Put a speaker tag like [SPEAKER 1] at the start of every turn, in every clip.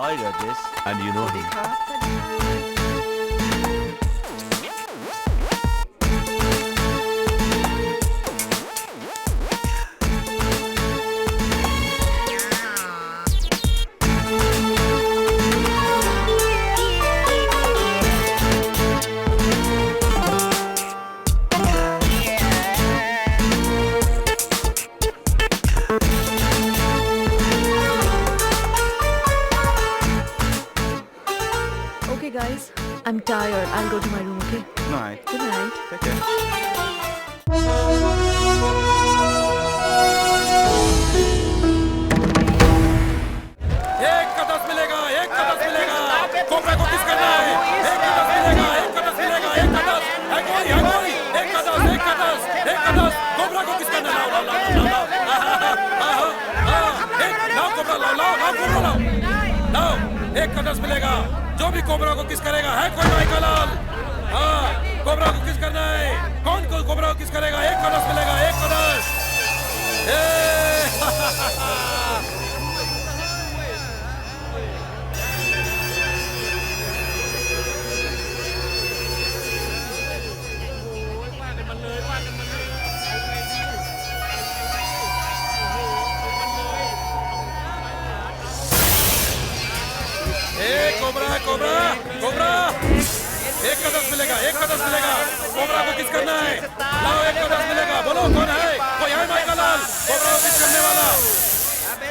[SPEAKER 1] Hi, Rajesh.
[SPEAKER 2] And you know him.
[SPEAKER 3] Okay, guys, I'm tired. I'll go to my room, okay?
[SPEAKER 1] Night.
[SPEAKER 3] Good night.
[SPEAKER 1] Take care.
[SPEAKER 4] एक का 10 मिलेगा, एक का 10 मिलेगा। Cobra को किस करना है? एक का 10 मिलेगा, एक का 10 मिलेगा, एक का 10। है कोई? एक का 10, एक का 10, एक का 10। कोबरा को किस करना है? लाओ, लाओ, लाओ, लाओ, लाओ। एक लाओ कोबरा, लाओ, लाओ, लाओ कोबरा लाओ। लाओ, एक का 10 मिलेगा। जो भी कोबरा को किस करेगा, है कोई भाई का लाल? हाँ, कोबरा को किस करना है? कौन को कोबरा को किस करेगा? एक का 10 मिलेगा, एक का 10। कोबरा कोबरा कोबरा एक का 10 मिलेगा, एक का 10 मिलेगा। कोबरा को किस करना है? लाओ, एक का 10 मिलेगा। बोलो कौन है? कोई है माइकल लाल? कोबरा को किस करने वाला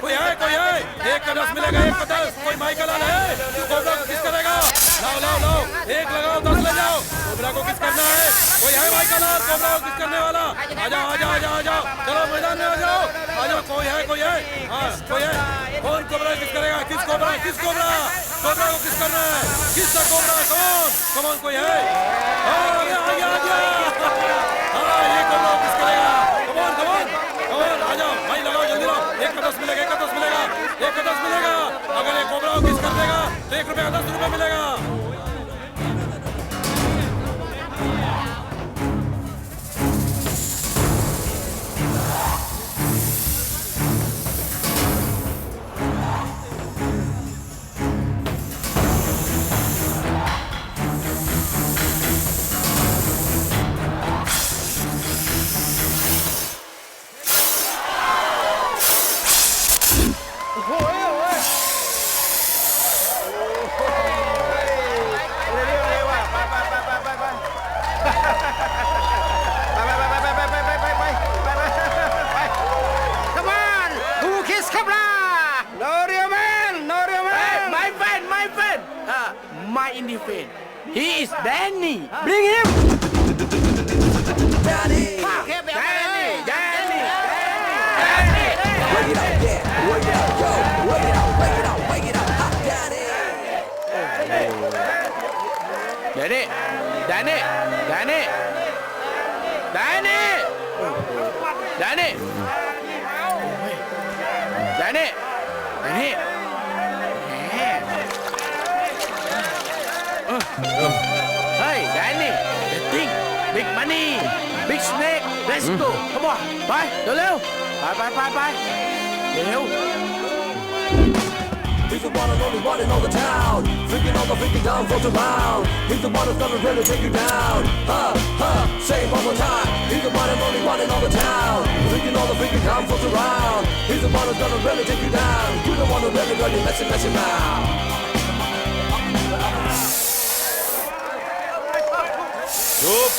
[SPEAKER 4] कोई है? कोई है? एक का 10 मिलेगा, एक का 10। कोई माइकल लाल है? कोबरा को किस करेगा? लाओ, लाओ, लाओ, एक लगाओ, 10 ले जाओ। कोबरा को किस करना है? कोई है माइकल लाल? कोबरा को किस करने वाला? आ जाओ, आ जाओ, आ जाओ, आ जाओ। चलो मैदान में आ जाओ, आ जाओ। कोई है? कोई है? हाँ, कोई है? कौन कोबरा किस करेगा? किस कोबरा? किस कोबरा? कोबरा को किस करना है? किसका कोबरा? कौन? कौन? कोई है? हाँ, अरे आ गया, आ गया। हाँ, ये कोबरा को किस करेगा? कौन? कौन? कौन? आ जाओ भाई, लगाओ जल्दी लाओ। एक का 10 मिलेगा, एक का 10 मिलेगा, एक का 10 मिलेगा। अगर ये कोबरा को किस कर देगा तो 1 रुपये का 10 रुपये मिलेगा।
[SPEAKER 5] Come on! Who kiss Cobra? No real man! No real man! Hey, my friend! My friend! My indie friend. He is Danny. Bring him! Danny! Danny! Danny! Danny!
[SPEAKER 6] Wake it up, yeah, wake it up, yo, wake it up, wake it up, wake it up, hot daddy.
[SPEAKER 5] Danny! Danny! Danny! Danny! Danny! Danny! Danny! Hey, Danny! The thing! Big money! Big snake! Let's go! Come on! ไปเร็วๆไปเร็ว
[SPEAKER 6] He's the one and only one in all the town. Freaking all the freaking down folks around. He's the one who's gonna really take you down. Say it one more time. He's the one and only one in all the town. Freaking all the freaking down folks around. He's the one who's gonna really take you down. You don't wanna really mess him out.
[SPEAKER 4] चुप।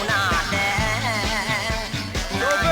[SPEAKER 5] หน้าแดง
[SPEAKER 4] โอเค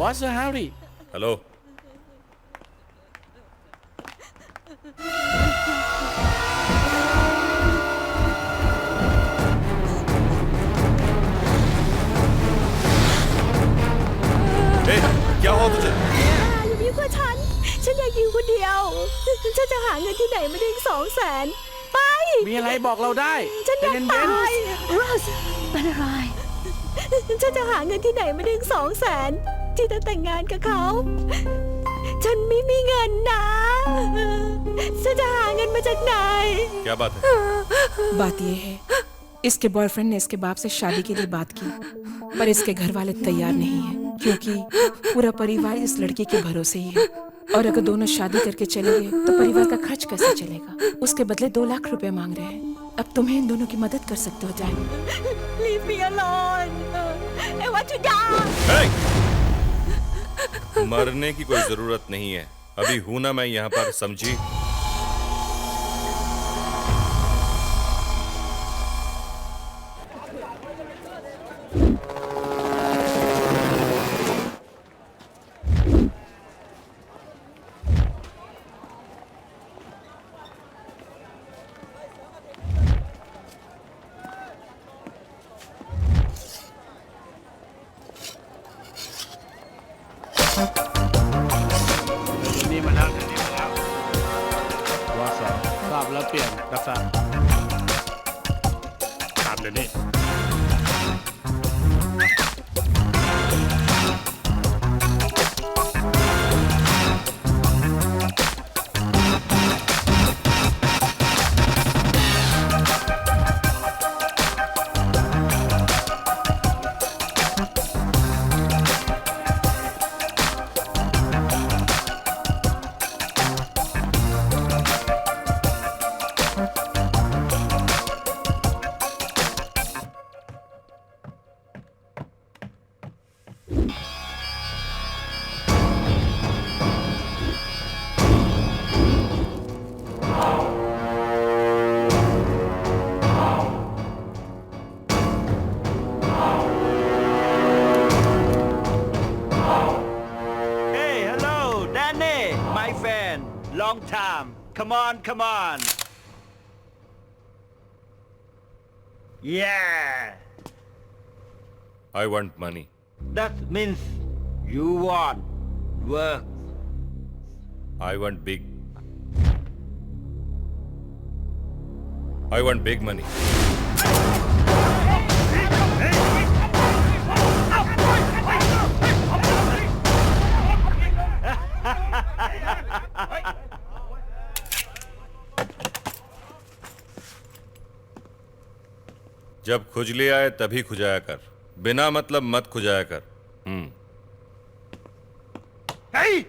[SPEAKER 5] What's the hurry?
[SPEAKER 4] ฮัลโหล เฮ้ยक्या हुआ तुझे
[SPEAKER 3] อย่ามีกว่าฉันอยากอยู่คนเดียว ฉันจะหาเงินที่ไหนมาถึง200,000ไป
[SPEAKER 5] มีอะไรบอกเราได้
[SPEAKER 3] ฉันอยาก
[SPEAKER 5] ใจ
[SPEAKER 3] ตา
[SPEAKER 5] เย็น
[SPEAKER 3] ยโรสเป็นอะไร ฉันจะหาเงินที่ไหนมาถึง200,000ที่จะแต่งงานกับเขา ฉันไม่มีเงินนะ ฉันจะหาเงินมาจากไหน
[SPEAKER 4] क्या बात है
[SPEAKER 2] बात यह है इसके बॉयफ्रेंड ने इसके बाप से शादी के लिए बात की पर इसके घर वाले तैयार नहीं है क्योंकि पूरा परिवार इस लड़की के भरोसे ही है और अगर दोनों शादी करके चले गए तो परिवार का खर्च कैसे चलेगा। उसके बदले 2 लाख रुपए मांग रहे हैं। अब तुम्हें इन दोनों की मदद कर सकते हो जाए।
[SPEAKER 3] Leave me alone. I want to die.
[SPEAKER 4] हे! मरने की कोई जरूरत नहीं है, अभी हूं ना मैं यहाँ पर, समझी?
[SPEAKER 5] นี่มาแล้วว่าสองทราบแล้วเปลี่ยนรับทราบตามเดี๋ยวนี้
[SPEAKER 7] Long time. Come on, come on. Yeah.
[SPEAKER 4] I want money.
[SPEAKER 7] That means you want work.
[SPEAKER 4] I want big. I want big money. जब खुजली आए तभी खुजाया कर, बिना मतलब मत खुजाया कर।
[SPEAKER 5] Hey!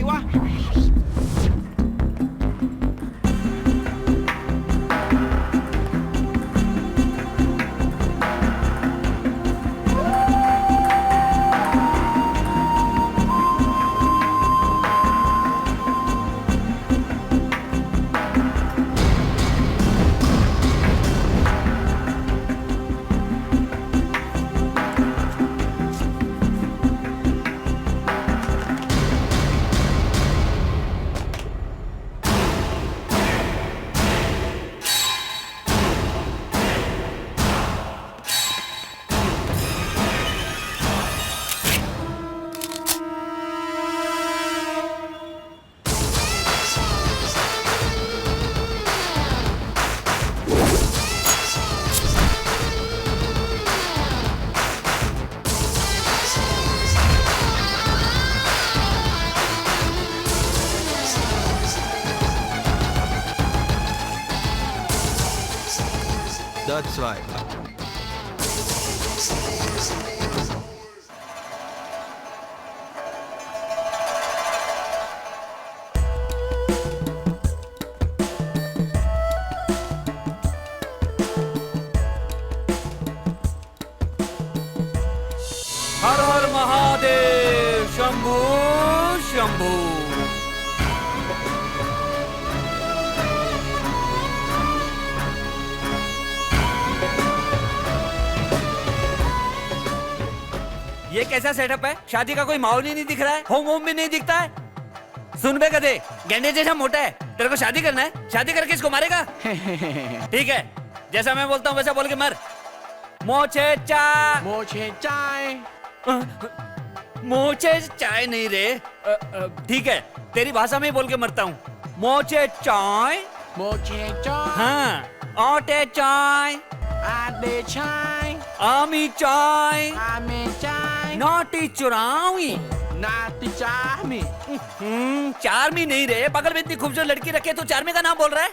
[SPEAKER 5] วะ
[SPEAKER 8] That's right.
[SPEAKER 7] हर हर महादेव शंभू शंभू। ये कैसा सेटअप है? शादी का कोई माहौल ही नहीं दिख रहा है, होम भी नहीं दिखता है। सुन बे गधे, गेंडे जैसा मोटा है, तेरे को शादी करना है? शादी करके इसको मारेगा? ठीक है, जैसा मैं बोलता हूँ वैसा बोल के मर। मोचे चाय।
[SPEAKER 5] मोचे चाय।
[SPEAKER 7] मोचे चाय नहीं रे। ठीक है, तेरी भाषा में ही बोल के मरता हूँ। मोचे चाय।
[SPEAKER 5] मोचे चाय।
[SPEAKER 7] हाँ, ओटे चाय।
[SPEAKER 5] आदे चाय।
[SPEAKER 7] आमी चाय।
[SPEAKER 5] आमे चाय।
[SPEAKER 7] नोटी चुरावी।
[SPEAKER 5] नाती चामी।
[SPEAKER 7] चारमी नहीं रे, बगल में इतनी खूबसूरत लड़की रखे तो चारमी का नाम बोल रहा है?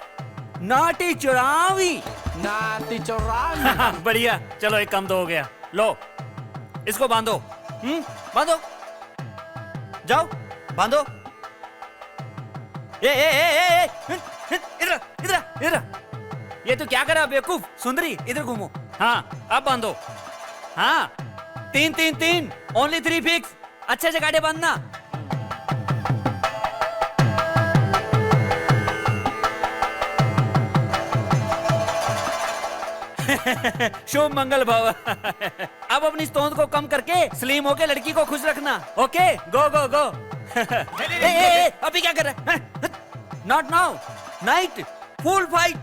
[SPEAKER 7] नाटी चुरावी।
[SPEAKER 5] नाती चुरावी।
[SPEAKER 7] बढ़िया, चलो एक काम तो हो गया। लो, इसको बांधो। बांधो, जाओ बांधो। इधर इधर इधर। ये तो क्या करा बेवकूफ? सुंदरी इधर घूमो। हाँ, अब बांधो। हाँ, 3 3 3, ओनली 3 फिक्स। अच्छे से गाड़े बांधना। शुभ मंगल भव। अब अपनी स्टोन को कम करके स्लिम होके लड़की को खुश रखना। ओके, गो गो गो। अभी क्या कर रहा है? Not now, night, full fight.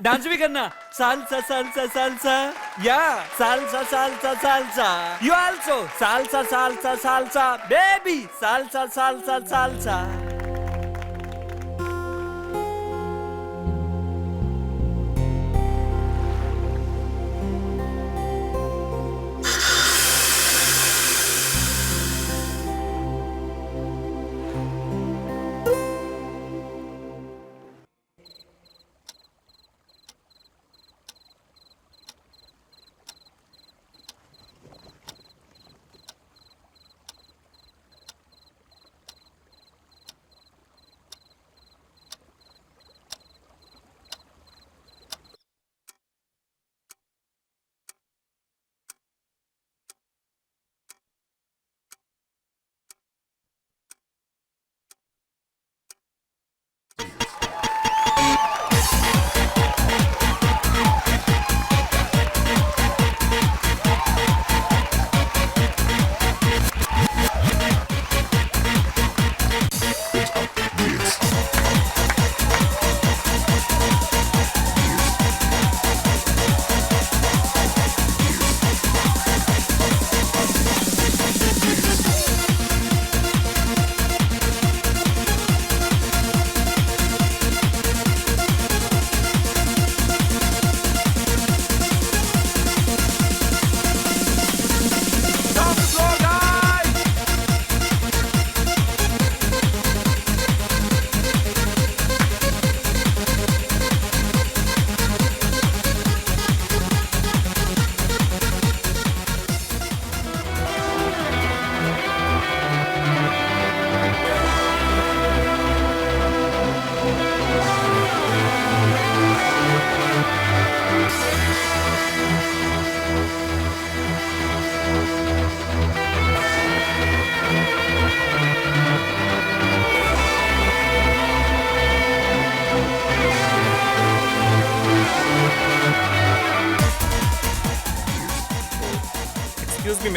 [SPEAKER 7] Dance भी करना। सालसा सालसा सालसा, या salsa salsa salsa. You also salsa salsa salsa, baby salsa salsa salsa.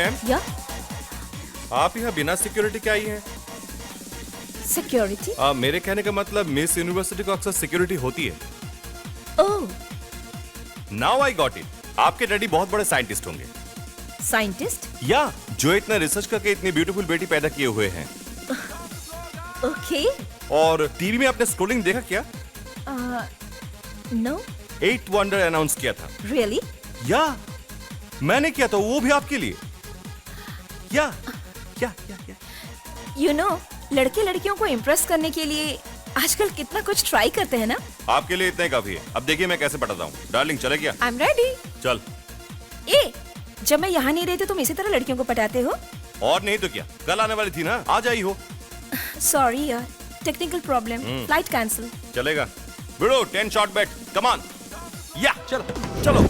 [SPEAKER 4] Ma'am,
[SPEAKER 3] या
[SPEAKER 4] आप यहाँ बिना सिक्योरिटी के आई हैं?
[SPEAKER 3] सिक्योरिटी?
[SPEAKER 4] मेरे कहने का मतलब मिस यूनिवर्सिटी को अक्सर सिक्योरिटी होती है।
[SPEAKER 3] ओह,
[SPEAKER 4] नाउ आई गॉट इट। आपके डैडी बहुत बड़े साइंटिस्ट होंगे।
[SPEAKER 3] साइंटिस्ट?
[SPEAKER 4] या जो इतना रिसर्च करके इतनी ब्यूटीफुल बेटी पैदा किए हुए हैं।
[SPEAKER 3] ओके।
[SPEAKER 4] और टीवी में आपने स्क्रोलिंग देखा क्या?
[SPEAKER 3] नो।
[SPEAKER 4] 8 वंडर अनाउंस किया था।
[SPEAKER 3] रियली?
[SPEAKER 4] या मैंने किया था, वो भी आपके लिए। या
[SPEAKER 3] यू नो, लड़के लड़कियों को इम्प्रेस करने के लिए आजकल कितना कुछ ट्राई करते हैं ना।
[SPEAKER 4] आपके लिए इतना ही काफी है। अब देखिए मैं कैसे पटाता हूँ। डार्लिंग चले क्या?
[SPEAKER 3] I am ready.
[SPEAKER 4] चल।
[SPEAKER 3] ए, जब मैं यहाँ नहीं रहती तुम इसी तरह लड़कियों को पटाते हो?
[SPEAKER 4] और नहीं तो क्या, कल आने वाली थी ना, आज आई हो।
[SPEAKER 3] सॉरी यार, टेक्निकल प्रॉब्लम, फ्लाइट कैंसिल।
[SPEAKER 4] चलेगा। भिड़ो 10 शॉट बेट, कम ऑन। या चलो।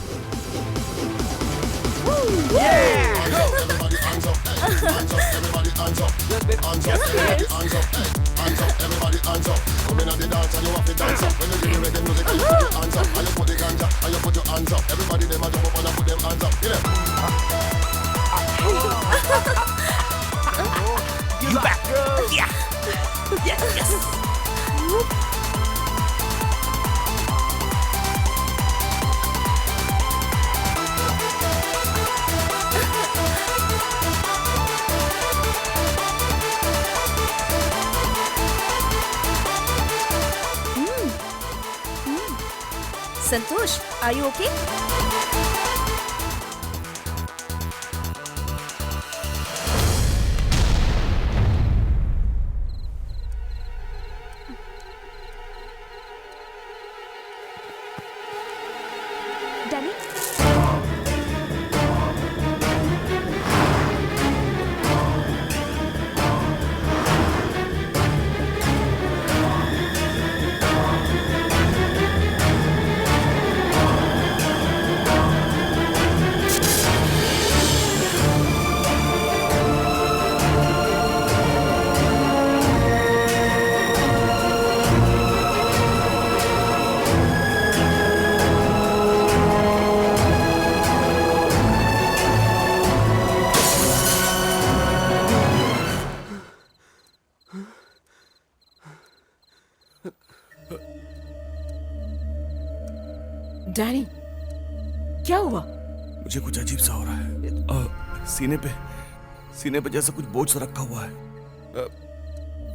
[SPEAKER 3] Santosh, are you okay? Danny,
[SPEAKER 2] Danny, क्या हुआ?
[SPEAKER 4] मुझे कुछ अजीब सा हो रहा है। सीने पे जैसा कुछ बोझ सा रखा हुआ है।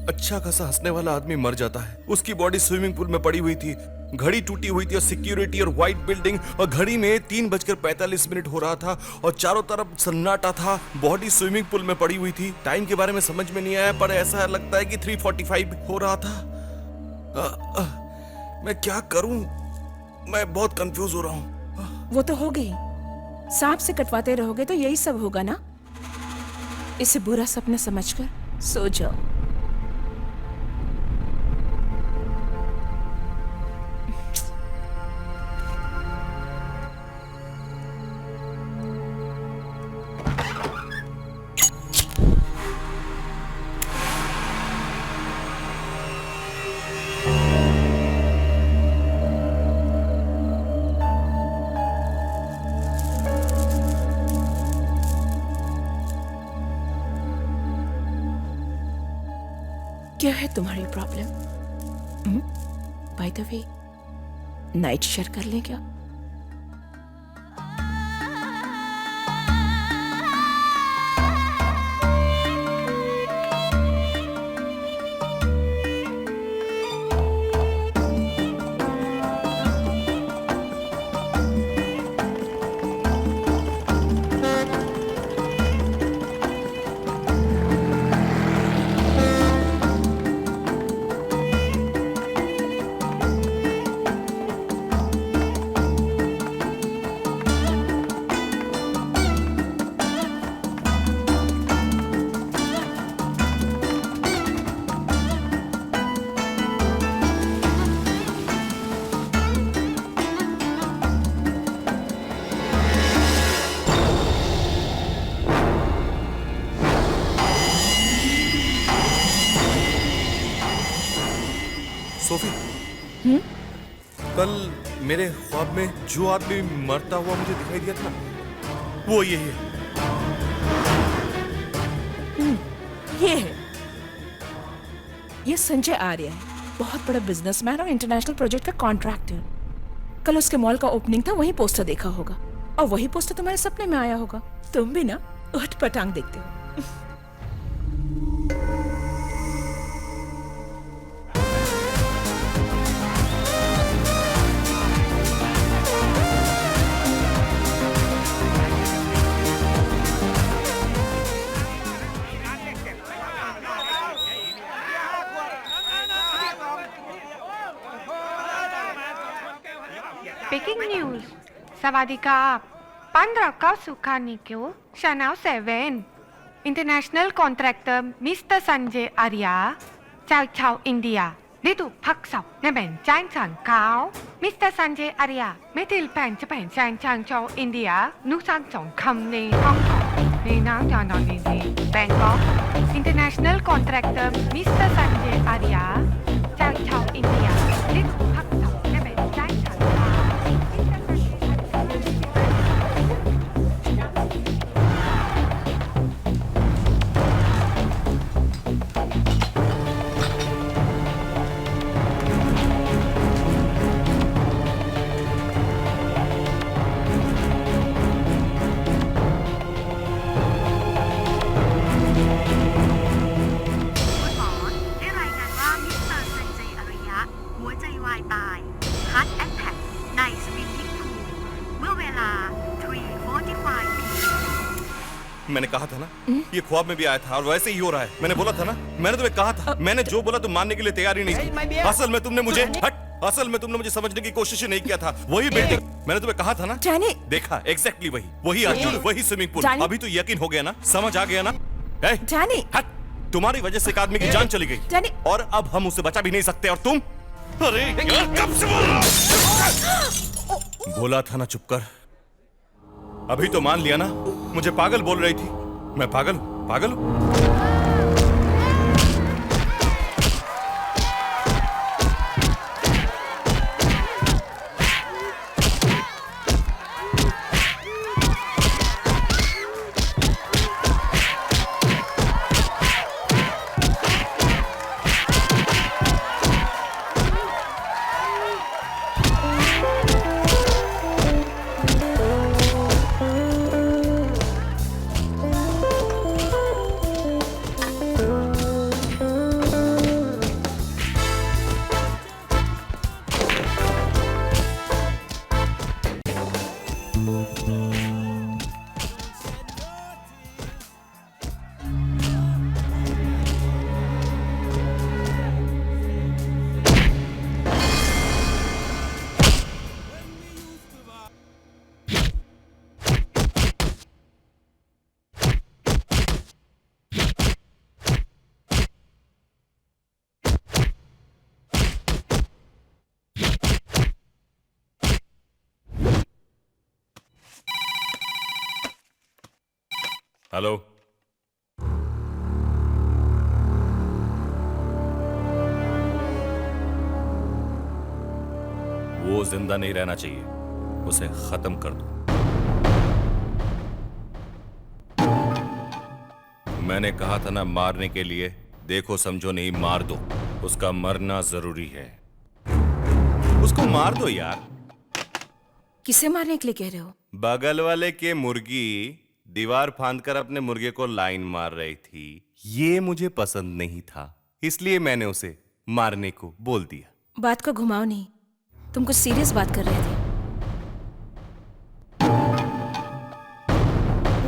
[SPEAKER 4] अच्छा खासा हंसने वाला आदमी मर जाता है। उसकी बॉडी स्विमिंग पूल में पड़ी हुई थी, घड़ी टूटी हुई थी और सिक्योरिटी और व्हाइट बिल्डिंग और घड़ी में 3:45 हो रहा था और चारों तरफ सन्नाटा था। बॉडी स्विमिंग पूल में पड़ी हुई थी। टाइम के बारे में समझ में नहीं आया, पर ऐसा लगता है कि 3:45 हो रहा था। मैं क्या करूं? मैं बहुत कंफ्यूज हो रहा हूं।
[SPEAKER 2] वो तो हो गई। सांप से कटवाते रहोगे तो यही सब होगा ना। इसे बुरा सपना समझकर सो जाओ। क्या है तुम्हारी problem? By the way, night share कर लें क्या?
[SPEAKER 4] सोफी, कल मेरे ख्वाब में जो आदमी मरता हुआ मुझे दिखाई दिया था, वो यही है।
[SPEAKER 2] ये है, ये संजय आर्य है, बहुत बड़ा बिजनेसमैन और इंटरनेशनल प्रोजेक्ट का कॉन्ट्रैक्टर। कल उसके मॉल का ओपनिंग था, वही पोस्टर देखा होगा और वही पोस्टर तुम्हारे सपने में आया होगा। तुम भी ना उठ पटांग देखते हो।
[SPEAKER 1] Breaking news. Sawadika. 15 Kausukanikyo, Chanel 7. International contractor Mr. Sanjay Arya, Chao Chao India. Đi tụ Pak Sọc, Nè Bèn Chang Chang Cao. Mr. Sanjay Arya, MêTil Pen Japan Chang Chang Chao India, Nu Sang Chong Kham Ni Hong Kong, Ni Nang Chang Nong Ni Ni, Bangkok. International contractor Mr. Sanjay Arya, Chao Chao India. Đi tụ Pak Sọc, Nè Bèn Chang Chang Cao.
[SPEAKER 4] मैंने कहा था ना, ये ख्वाब में भी आया था और वैसे ही हो रहा है। मैंने बोला था ना, मैंने तुम्हें कहा था, मैंने जो बोला तुम मानने के लिए तैयार ही नहीं थी। असल में तुमने मुझे समझने की कोशिश ही नहीं किया था। वही बिल्डिंग मैंने तुम्हें कहा था ना, देखा एग्जैक्टली वही अर्जुन, वही स्विमिंग पूल। अभी तो यकीन हो गया ना, समझ आ गया ना? तुम्हारी वजह से एक आदमी की जान चली गई और अब हम उसे बचा भी नहीं सकते। और तुम, अरे यार कब से बोल रहा हूं? बोला था ना चुप कर। अभी तो मान लिया ना, मुझे पागल बोल रही थी। मैं पागल हूं? हेलो, वो जिंदा नहीं रहना चाहिए, उसे खत्म कर दो। मैंने कहा था ना, मारने के लिए देखो समझो नहीं, मार दो। उसका मरना जरूरी है। उसको मार दो यार।
[SPEAKER 2] किसे मारने के लिए कह रहे हो?
[SPEAKER 4] बगल वाले के मुर्गी दीवार फांदकर अपने मुर्गे को लाइन मार रही थी। ये मुझे पसंद नहीं था, इसलिए मैंने उसे मारने को बोल दिया।
[SPEAKER 2] बात को घुमाओ नहीं, तुम कुछ सीरियस बात कर रहे थे।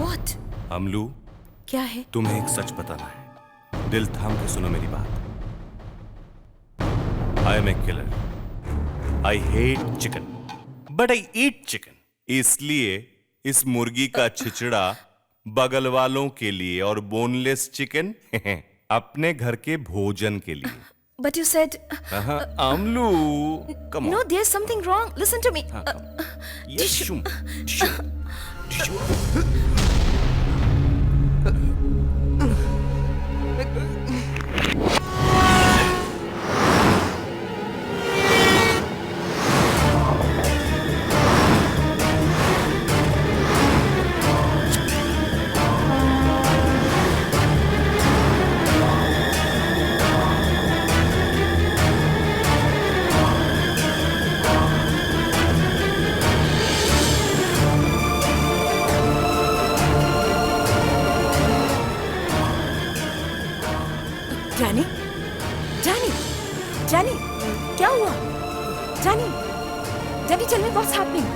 [SPEAKER 2] What?
[SPEAKER 4] अमलू,
[SPEAKER 2] क्या है?
[SPEAKER 4] तुम्हें एक सच बताना है। दिल थाम के सुनो मेरी बात। I am a killer. I hate chicken but I eat chicken. इसलिए इस मुर्गी का छिचड़ा बगल वालों के लिए और बोनलेस चिकन अपने घर के भोजन के लिए।
[SPEAKER 2] But you said
[SPEAKER 4] अमलू, come on.
[SPEAKER 2] No, there's something wrong. Listen to me.
[SPEAKER 4] Yes, shum.
[SPEAKER 2] जानी जानी जानी क्या हुआ? जानी जानी tell me what's happening?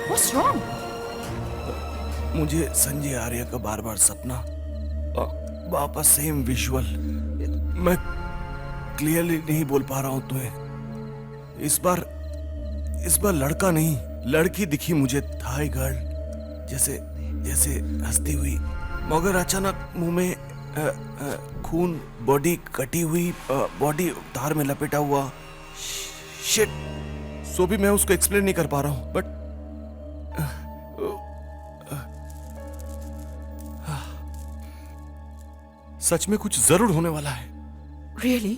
[SPEAKER 2] What's wrong?
[SPEAKER 4] मुझे संजय आर्य का बार बार सपना वापस सेम विजुअल। मैं क्लियरली नहीं बोल पा रहा हूं तुम्हें। इस बार लड़का नहीं लड़की दिखी मुझे, थाई गर्ल जैसे जैसे हंसती हुई, मगर अचानक मुंह में खून, बॉडी कटी हुई, बॉडी तार में लपेटा हुआ। शिट। सो भी मैं उसको एक्सप्लेन नहीं कर पा रहा हूं, बट सच में कुछ जरूर होने वाला है।
[SPEAKER 2] रियली?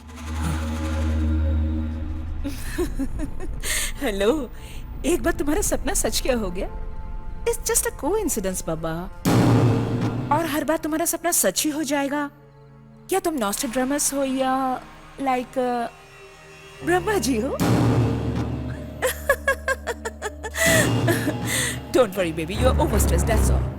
[SPEAKER 2] हेलो, एक बार तुम्हारा सपना सच क्या हो गया? इट्स जस्ट अ कोइंसिडेंस बाबा। और हर बार तुम्हारा सपना सच ही हो जाएगा? क्या तुम नॉस्ट्रेडामस हो या लाइक ब्रह्मा जी हो? Don't worry baby, you are over stressed, that's all.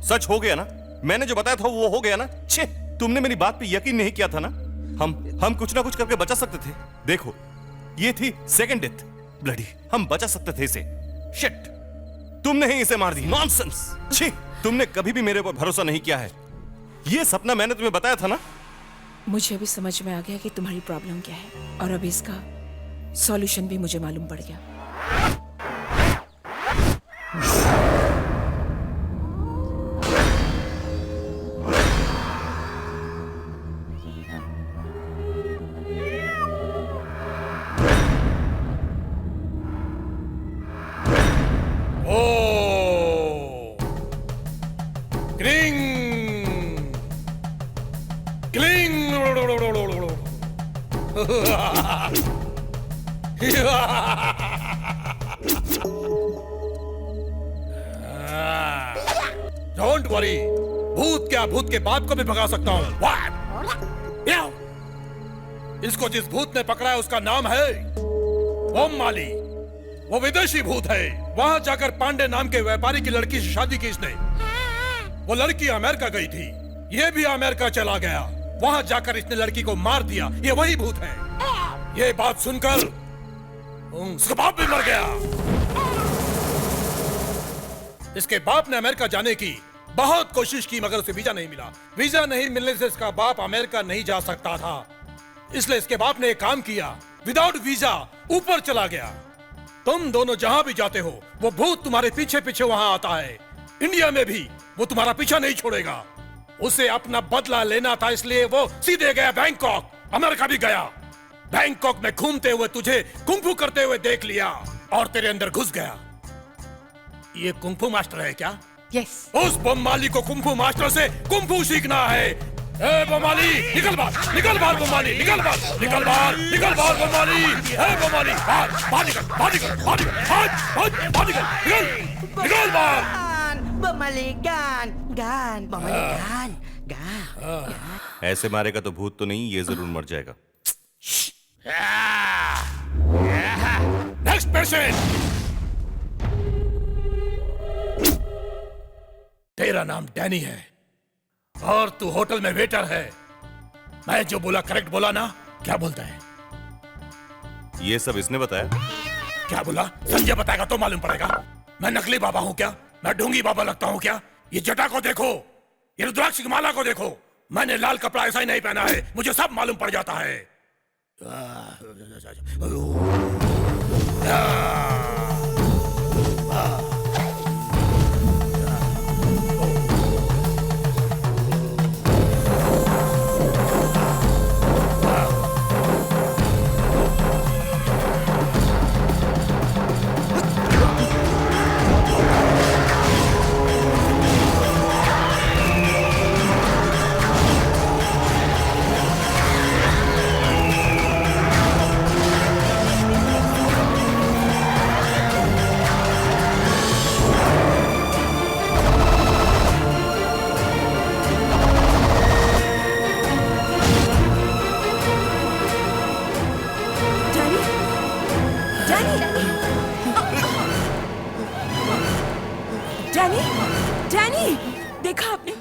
[SPEAKER 4] सच हो गया ना? मैंने जो बताया था वो हो गया ना? छे, तुमने मेरी बात पे यकीन नहीं किया था ना? हम कुछ ना कुछ करके बचा सकते थे। देखो, ये थी सेकंड डेथ। ब्लडी, हम बचा सकते थे इसे। शिट, तुमने ही इसे मार दी। नॉनसेंस। छी, तुमने कभी भी मेरे ऊपर भरोसा नहीं किया है। ये सपना मैंने तुम्हें बताया था ना?
[SPEAKER 2] मुझे अभी समझ में आ गया कि तुम्हारी प्रॉब्लम क्या है, और अभी इसका सॉल्यूशन भी मुझे मालूम पड़ गया।
[SPEAKER 4] डोंट वरी, भूत क्या, भूत के बाप को भी भगा सकता हूँ। इसको जिस भूत ने पकड़ा है उसका नाम है बम माली। वो विदेशी भूत है। वहां जाकर पांडे नाम के व्यापारी की लड़की से शादी की इसने। वो लड़की अमेरिका गई थी, ये भी अमेरिका चला गया। वहां जाकर इसने लड़की को मार दिया। ये वही भूत है। ये बात सुनकर उसका बाप भी मर गया। इसके बाप ने अमेरिका जाने की बहुत कोशिश की, मगर उसे वीजा नहीं मिला। वीजा नहीं मिलने से इसका बाप अमेरिका नहीं जा सकता था। इसलिए इसके बाप ने एक काम किया, विदाउट वीजा ऊपर चला गया। तुम दोनों जहां भी जाते हो, वो भूत तुम्हारे पीछे पीछे वहां आता है। इंडिया में भी वो तुम्हारा पीछा नहीं छोड़ेगा। उसे अपना बदला लेना था, इसलिए वो सीधे गया बैंकॉक। अमेरिका भी गया। बैंकॉक में घूमते हुए तुझे कुंफू करते हुए देख लिया और तेरे अंदर घुस गया। ये कुंफू मास्टर है क्या?
[SPEAKER 1] यस।
[SPEAKER 4] उस बम माली को कुंफू मास्टर से कुंफू सीखना है। ए बम माली, निकल बाहर बम माली, निकल बाहर बम माली। ए बम माली, बाहर निकल बाहर।
[SPEAKER 5] Bamaligan, Bamaligan.
[SPEAKER 4] ऐसे मारेगा तो भूत तो नहीं, ये जरूर मर जाएगा। Next patient. तेरा नाम डैनी है और तू होटल में वेटर है। मैं जो बोला करेक्ट बोला ना? क्या बोलता है? ये सब इसने बताया? क्या बोला? संजय बताएगा तो मालूम पड़ेगा। मैं नकली बाबा हूं क्या? मैं ढोंगी बाबा लगता हूं क्या? ये जटा को देखो, ये रुद्राक्ष की माला को देखो, मैंने लाल कपड़ा ऐसा ही नहीं पहना है, मुझे सब मालूम पड़ जाता है।
[SPEAKER 2] डैनी, डैनी, देखा आपने?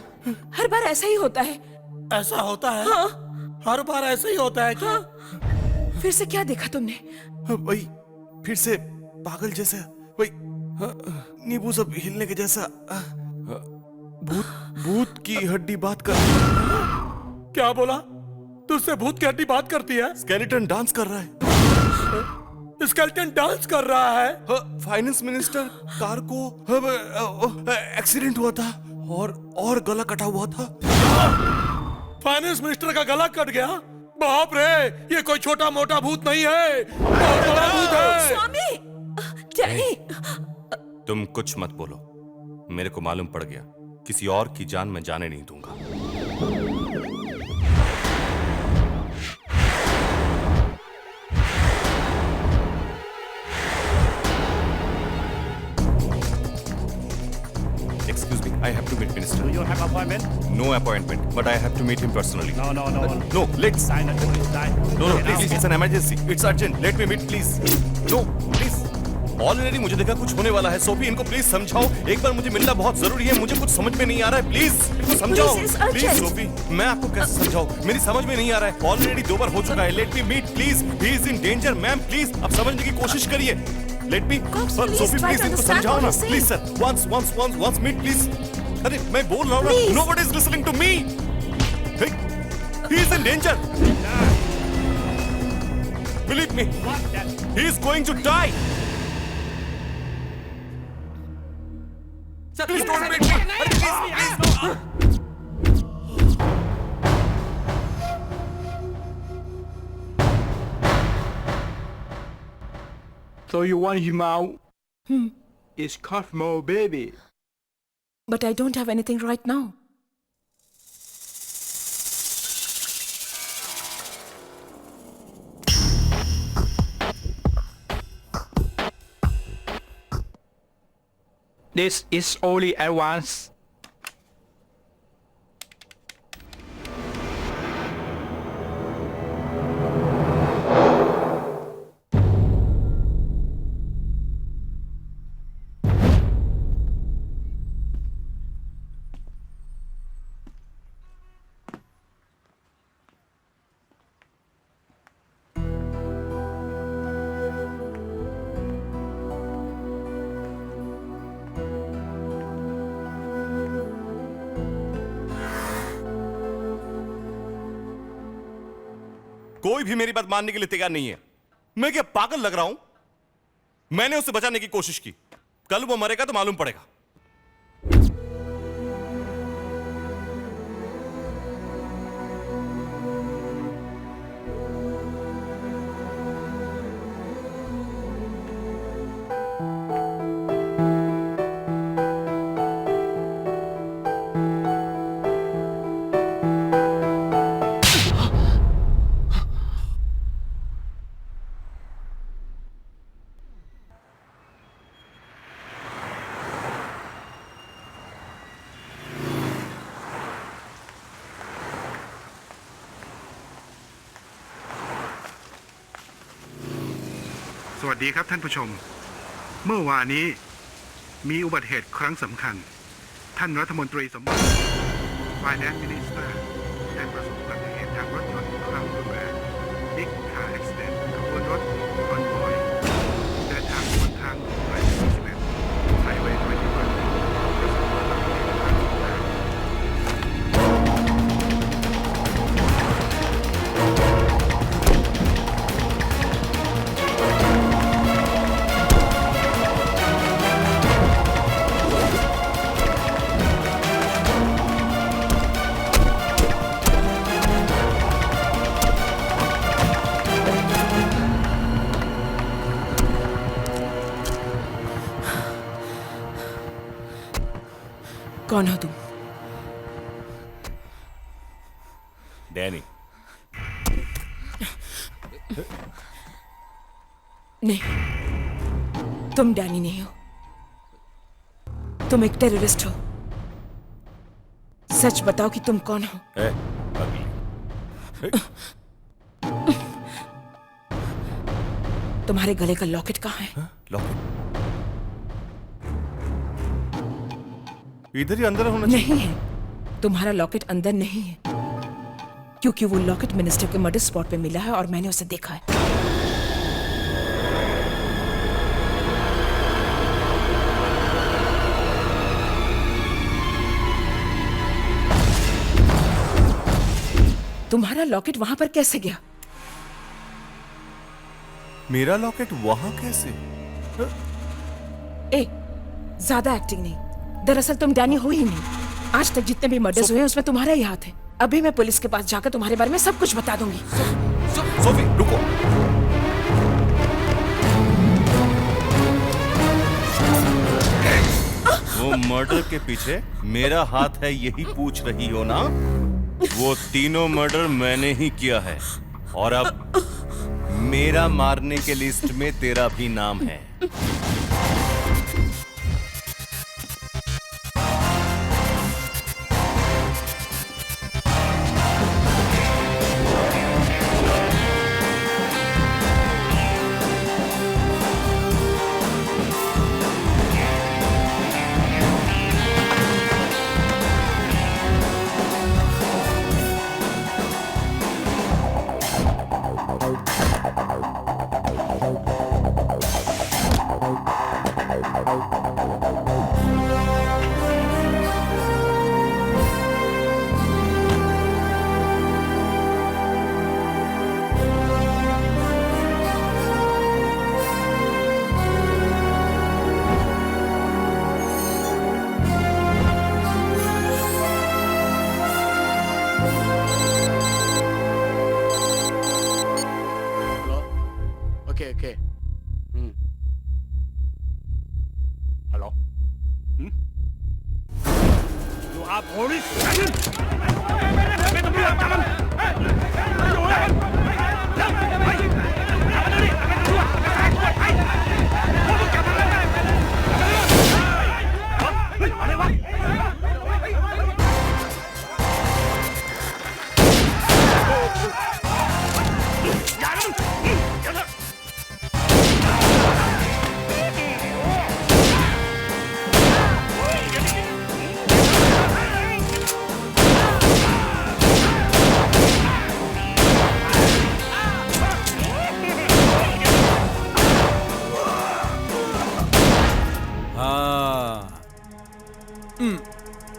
[SPEAKER 2] हर बार ऐसा ही होता है।
[SPEAKER 4] ऐसा होता है?
[SPEAKER 2] हाँ।
[SPEAKER 4] हर बार ऐसा ही होता है क्या?
[SPEAKER 2] हाँ। फिर से क्या देखा तुमने?
[SPEAKER 8] वही, फिर से पागल जैसा, वही नींबू सब हिलने के जैसा। भूत, भूत की हड्डी बात कर।
[SPEAKER 4] क्या बोला? तुझसे भूत की हड्डी बात करती है?
[SPEAKER 8] स्केलेटन डांस कर रहा है।
[SPEAKER 4] स्केलेटन डांस कर रहा है?
[SPEAKER 8] फाइनेंस मिनिस्टर कार को एक्सीडेंट हुआ था और गला कटा हुआ था।
[SPEAKER 4] फाइनेंस मिनिस्टर का गला कट गया? बाप रे, ये कोई छोटा मोटा भूत नहीं है, बहुत बड़ा भूत है।
[SPEAKER 2] स्वामी, डैनी,
[SPEAKER 8] तुम कुछ मत बोलो, मेरे को मालूम पड़ गया, किसी और की जान मैं जाने नहीं दूंगा। Excuse me, I have to meet Minister.
[SPEAKER 9] Do you have appointment?
[SPEAKER 8] No appointment, but I have to meet him personally.
[SPEAKER 9] No.
[SPEAKER 8] No, let's.
[SPEAKER 9] Sign it. Sign.
[SPEAKER 8] No, please, it's an emergency. It's urgent. Let me meet, please. No, please. Already मुझे देखा कुछ होने वाला है। Sophie, इनको please समझाओ, एक बार मुझे मिलना बहुत जरूरी है, मुझे कुछ समझ में नहीं आ रहा है, प्लीज इनको समझाओ। प्लीज सोफी, मैं आपको कैसे समझाऊं, मेरी समझ में नहीं आ रहा है। ऑलरेडी 2 बार हो चुका है। Let me meet please, he is in danger. Ma'am please, आप समझने की कोशिश करिए। लेट मी, सोफी प्लीज इनको समझाओ ना, please sir. Once meet please. अरे मैं बोल रहा हूँ, nobody is listening to me. He is in danger. Believe me, he is going to die. Please don't make me. Please.
[SPEAKER 5] So you want him out? It's Cosmo, baby.
[SPEAKER 2] but I don't have anything right now.
[SPEAKER 5] This is only advance.
[SPEAKER 8] कोई भी मेरी बात मानने के लिए तैयार नहीं है। मैं क्या पागल लग रहा हूं? मैंने उसे बचाने की कोशिश की, कल वो मरेगा तो मालूम पड़ेगा।
[SPEAKER 10] สวัสดีครับท่านผู้ชม เมื่อวานนี้มีอุบัติเหตุครั้งสำคัญ ท่านรัฐมนตรีสมบัติ Finance Minister ได้ประสบอุบัติเหตุทางรถยนต์ครั้งรุนแรง Big Car Accident ขบวนรถคอนวอยเดินทางบนทางหมายเลข41 Highway 21 ประสบอุบัติเหตุครั้งรุนแรง
[SPEAKER 2] कौन हो तुम?
[SPEAKER 8] डैनी।
[SPEAKER 2] नहीं, तुम डैनी नहीं हो। तुम एक टेररिस्ट हो। सच बताओ कि तुम कौन हो? तुम्हारे गले का लॉकेट कहाँ है?
[SPEAKER 8] लॉकेट इधर ही अंदर होना चाहिए।
[SPEAKER 2] नहीं है, तुम्हारा लॉकेट अंदर नहीं है, क्योंकि वो लॉकेट मिनिस्टर के मर्डर स्पॉट पे मिला है और मैंने उसे देखा है। तुम्हारा लॉकेट वहां पर कैसे गया?
[SPEAKER 8] मेरा लॉकेट वहां कैसे?
[SPEAKER 2] ए, ज्यादा एक्टिंग नहीं। दरअसल तुम डैनी हो ही नहीं। आज तक जितने भी मर्डर्स हुए हैं उसमें तुम्हारा ही हाथ है। अभी मैं पुलिस के पास जाकर तुम्हारे बारे में सब कुछ बता दूंगी।
[SPEAKER 8] सोफी रुको। वो मर्डर के पीछे मेरा हाथ है यही पूछ रही हो ना? वो तीनों मर्डर मैंने ही किया है और अब मेरा मारने के लिस्ट में तेरा भी नाम है।
[SPEAKER 5] Okay. Hello?
[SPEAKER 9] You are police?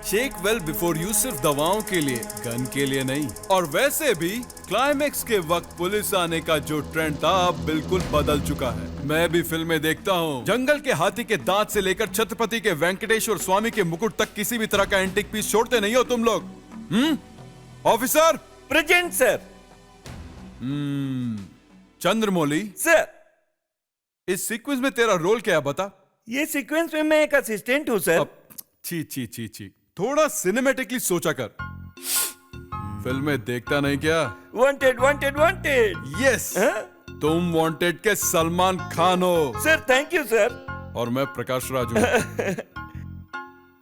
[SPEAKER 4] Shake well before you सिर्फ दवाओं के लिए, गन के लिए नहीं। और वैसे भी क्लाइमेक्स के वक्त पुलिस आने का जो ट्रेंड था अब बिल्कुल बदल चुका है। मैं भी फिल्में देखता हूँ। जंगल के हाथी के दांत से लेकर छत्रपति के वेंकटेश्वर स्वामी के मुकुट तक किसी भी तरह का एंटीक पीस छोड़ते नहीं हो तुम लोग। Officer
[SPEAKER 9] present sir.
[SPEAKER 4] Chandramouli
[SPEAKER 9] sir,
[SPEAKER 4] इस सीक्वेंस में तेरा रोल क्या है बता?
[SPEAKER 9] ये सीक्वेंस में मैं एक असिस्टेंट हूँ सर।
[SPEAKER 4] छी थोड़ा सिनेमेटिकली सोचा कर। फिल्में देखता नहीं क्या?
[SPEAKER 9] Wanted wanted wanted.
[SPEAKER 4] यस, तुम वांटेड के सलमान खान हो।
[SPEAKER 9] Sir thank you sir.
[SPEAKER 4] और मैं प्रकाश राज हूँ।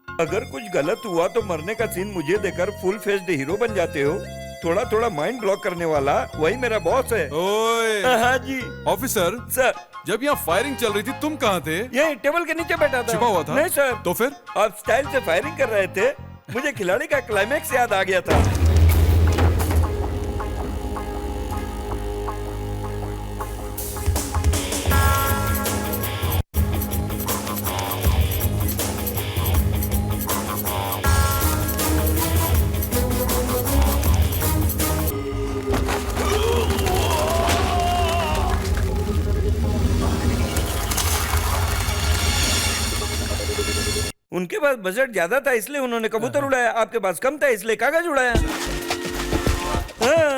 [SPEAKER 9] अगर कुछ गलत हुआ तो मरने का सीन मुझे देकर फुल फेस्ड हीरो बन जाते हो। थोड़ा थोड़ा माइंड ब्लॉक करने वाला वही मेरा बॉस है।
[SPEAKER 4] ओए
[SPEAKER 9] हाँ जी
[SPEAKER 4] ऑफिसर।
[SPEAKER 9] सर,
[SPEAKER 4] जब यहाँ फायरिंग चल रही थी तुम कहाँ थे?
[SPEAKER 9] यही टेबल के नीचे बैठा था।
[SPEAKER 4] छिपा हुआ था?
[SPEAKER 9] नहीं सर।
[SPEAKER 4] तो फिर?
[SPEAKER 9] आप स्टाइल से फायरिंग कर रहे थे, मुझे खिलाड़ी का क्लाइमेक्स याद आ गया था। उनके पास बजट ज्यादा था इसलिए उन्होंने कबूतर उड़ाया, आपके पास कम था इसलिए कागज उड़ाया।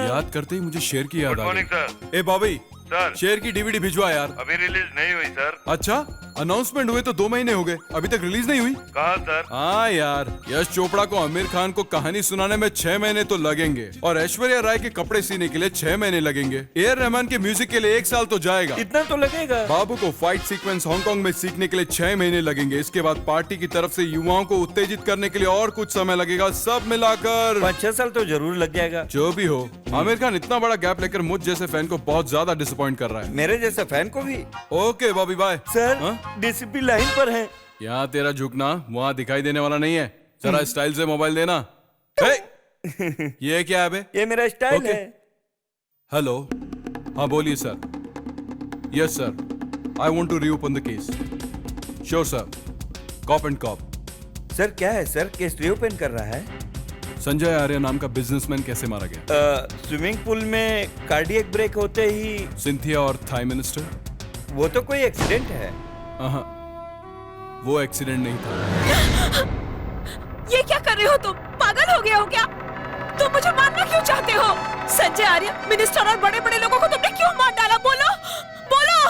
[SPEAKER 4] याद करते ही मुझे शेर की याद आ गई। ए बॉबी सर, शेर की डीवीडी भिजवा यार।
[SPEAKER 11] अभी रिलीज नहीं हुई सर।
[SPEAKER 4] अच्छा, अनाउंसमेंट हुए तो 2 महीने हो गए, अभी तक रिलीज नहीं हुई।
[SPEAKER 9] कहा सर?
[SPEAKER 4] हाँ यार, यश चोपड़ा को आमिर खान को कहानी सुनाने में 6 महीने तो लगेंगे, और ऐश्वर्या राय के कपड़े सीने के लिए 6 महीने लगेंगे। ए.आर. रहमान के म्यूजिक के लिए 1 साल तो जाएगा।
[SPEAKER 9] इतना तो लगेगा।
[SPEAKER 4] बाबू को फाइट सीक्वेंस हांगकांग में सीखने के लिए 6 महीने लगेंगे। इसके बाद पार्टी की तरफ से युवाओं को उत्तेजित करने के लिए और कुछ समय लगेगा। सब मिलाकर
[SPEAKER 9] 5-6 साल तो जरूर लग जाएगा।
[SPEAKER 4] जो भी हो, आमिर खान इतना बड़ा गैप लेकर मुझ जैसे फैन को बहुत ज्यादा डिसअपॉइंट कर रहा है।
[SPEAKER 9] मेरे जैसे फैन को भी।
[SPEAKER 4] Okay Bobby bye.
[SPEAKER 9] सर
[SPEAKER 4] हाँ?
[SPEAKER 9] डीसीपी लाइन पर है।
[SPEAKER 4] यहाँ तेरा झुकना वहाँ दिखाई देने वाला नहीं है। जरा स्टाइल से मोबाइल देना। ये क्या है बे?
[SPEAKER 9] ये मेरा स्टाइल
[SPEAKER 4] ओके।
[SPEAKER 9] है।
[SPEAKER 4] हेलो, हाँ बोलिए sir. Yes sir, I want to reopen the case. Sure sir, cop and cop.
[SPEAKER 9] Sir क्या है सर, केस रीओपन कर रहा है?
[SPEAKER 4] संजय आर्य नाम का बिजनेसमैन कैसे मारा गया?
[SPEAKER 9] स्विमिंग पूल में कार्डियक ब्रेक होते ही।
[SPEAKER 4] सिंथिया और थाई मिनिस्टर?
[SPEAKER 9] वो तो कोई एक्सीडेंट है।
[SPEAKER 4] वो एक्सीडेंट नहीं था।
[SPEAKER 3] ये क्या कर रहे हो तुम? पागल हो गए हो क्या? तुम मुझे मारना क्यों चाहते हो? संजय आर्य, मिनिस्टर और बड़े बड़े लोगों को तुमने क्यों मार डाला? बोलो बोलो।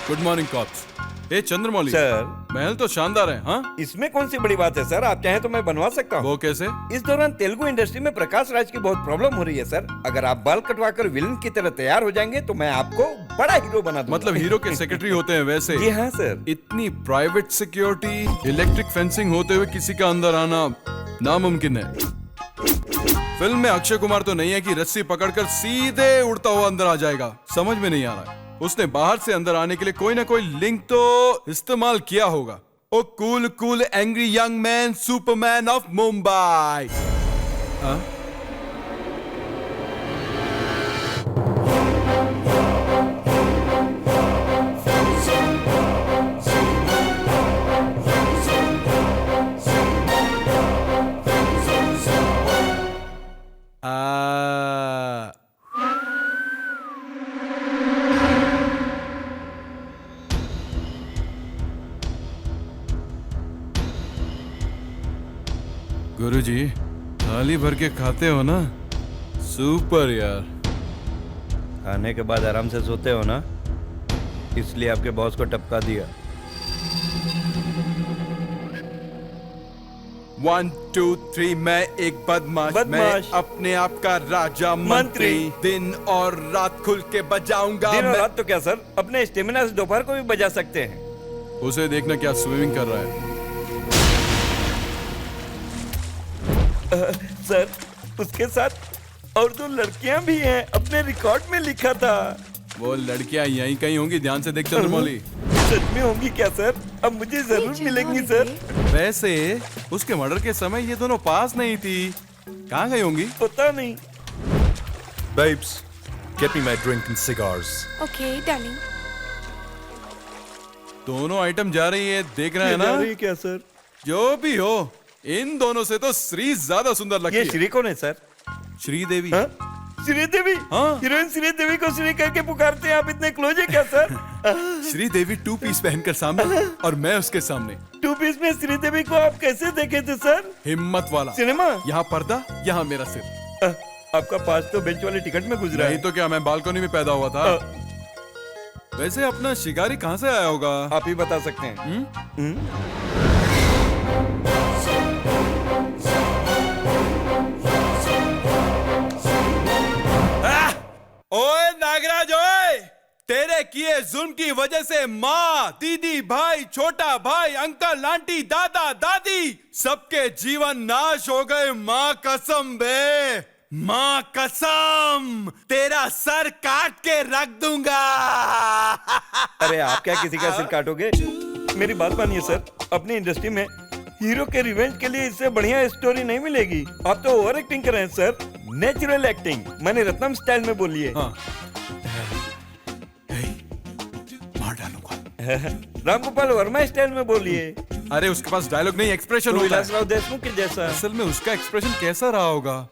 [SPEAKER 4] Good morning cops. ए चंद्रमौली
[SPEAKER 9] सर।
[SPEAKER 4] महल तो शानदार है। हाँ,
[SPEAKER 9] इसमें कौन सी बड़ी बात है सर, आप चाहें तो मैं बनवा सकता हूँ।
[SPEAKER 4] वो कैसे?
[SPEAKER 9] इस दौरान तेलुगु इंडस्ट्री में प्रकाश राज की बहुत प्रॉब्लम हो रही है सर। अगर आप बाल कटवाकर विलन की तरह तैयार हो जाएंगे तो मैं आपको बड़ा हीरो बना दूंगा।
[SPEAKER 4] मतलब हीरो के सेक्रेटरी होते हैं वैसे?
[SPEAKER 9] जी हाँ सर।
[SPEAKER 4] इतनी प्राइवेट सिक्योरिटी, इलेक्ट्रिक फेंसिंग होते हुए किसी का अंदर आना नामुमकिन है। फिल्म में अक्षय कुमार तो नहीं है कि रस्सी पकड़कर सीधे उड़ता हुआ अंदर आ जाएगा। समझ में नहीं आ रहा है। उसने बाहर से अंदर आने के लिए कोई ना कोई लिंक तो इस्तेमाल किया होगा। Oh cool cool angry young man, superman of Mumbai. गुरुजी, थाली भर के खाते हो ना? सुपर यार।
[SPEAKER 9] खाने के बाद आराम से सोते हो ना, इसलिए आपके बॉस को टपका दिया।
[SPEAKER 4] 1 2 3 मैं एक बदमाश, मैं
[SPEAKER 9] बदमाश।
[SPEAKER 4] अपने आप का राजा मंत्री। दिन और रात खुल के बजाऊंगा।
[SPEAKER 9] दिन और
[SPEAKER 4] मैं
[SPEAKER 9] रात तो क्या सर, अपने स्टेमिना से दोपहर को भी बजा सकते हैं।
[SPEAKER 4] उसे देखना क्या स्विमिंग कर रहा है।
[SPEAKER 9] सर उसके साथ और 2 लड़कियां भी हैं, अपने रिकॉर्ड में लिखा था।
[SPEAKER 4] वो लड़कियां यहीं कहीं होंगी, ध्यान से देख चंद्रमौली।
[SPEAKER 9] सच में होंगी क्या सर? अब मुझे जरूर मिलेंगी सर।
[SPEAKER 4] वैसे उसके मर्डर के समय ये दोनों पास नहीं थी, कहाँ गई होंगी?
[SPEAKER 9] पता नहीं।
[SPEAKER 8] Babes, get me my drink and cigars.
[SPEAKER 3] Okay darling.
[SPEAKER 4] दोनों आइटम जा रही है, देख रहे हैं
[SPEAKER 9] ये जा
[SPEAKER 4] ना?
[SPEAKER 9] रही है क्या सर?
[SPEAKER 4] जो भी हो, इन दोनों से तो श्री ज्यादा सुंदर लगती
[SPEAKER 9] ये
[SPEAKER 4] है।
[SPEAKER 9] श्री कौन है सर?
[SPEAKER 4] श्रीदेवी।
[SPEAKER 9] हाँ? श्रीदेवी?
[SPEAKER 4] हाँ।
[SPEAKER 9] हीरोइन श्रीदेवी को श्री करके पुकारते हैं आप, इतने क्लोज है क्या सर?
[SPEAKER 4] श्रीदेवी 2 पीस पहनकर सामने और मैं उसके सामने।
[SPEAKER 9] 2 पीस में श्रीदेवी को आप कैसे देखे थे सर?
[SPEAKER 4] हिम्मत वाला।
[SPEAKER 9] सिनेमा?
[SPEAKER 4] यहाँ पर्दा, यहाँ मेरा सिर।
[SPEAKER 9] आपका पास तो बेंच वाले टिकट में गुजरा
[SPEAKER 4] नहीं
[SPEAKER 9] है।
[SPEAKER 4] तो क्या, मैं बालकनी में पैदा हुआ था। वैसे अपना शिकारी कहाँ से आया होगा?
[SPEAKER 9] आप ही बता सकते हैं।
[SPEAKER 4] ओए नागराज, ओए तेरे किए जुल्म की वजह से माँ, दीदी, भाई, छोटा भाई, अंकल, आंटी, दादा, दादी सबके जीवन नाश हो गए। माँ कसम बे, माँ कसम, तेरा सर काट के रख दूंगा।
[SPEAKER 9] अरे आप क्या किसी का सिर काटोगे? मेरी बात मानिए सर, अपनी इंडस्ट्री में हीरो के रिवेंज के लिए इससे बढ़िया स्टोरी नहीं मिलेगी। आप तो ओवर एक्टिंग कर रहे हैं सर, नेचुरल एक्टिंग। मैंने रत्नम स्टाइल में बोलिए।
[SPEAKER 4] हाँ। मार डालूंगा।
[SPEAKER 9] रामगोपाल वर्मा स्टाइल में बोलिए।
[SPEAKER 4] अरे उसके पास डायलॉग नहीं, एक्सप्रेशन होता है।
[SPEAKER 9] विलासराव देशमुख के जैसा।
[SPEAKER 4] असल में उसका एक्सप्रेशन कैसा रहा होगा?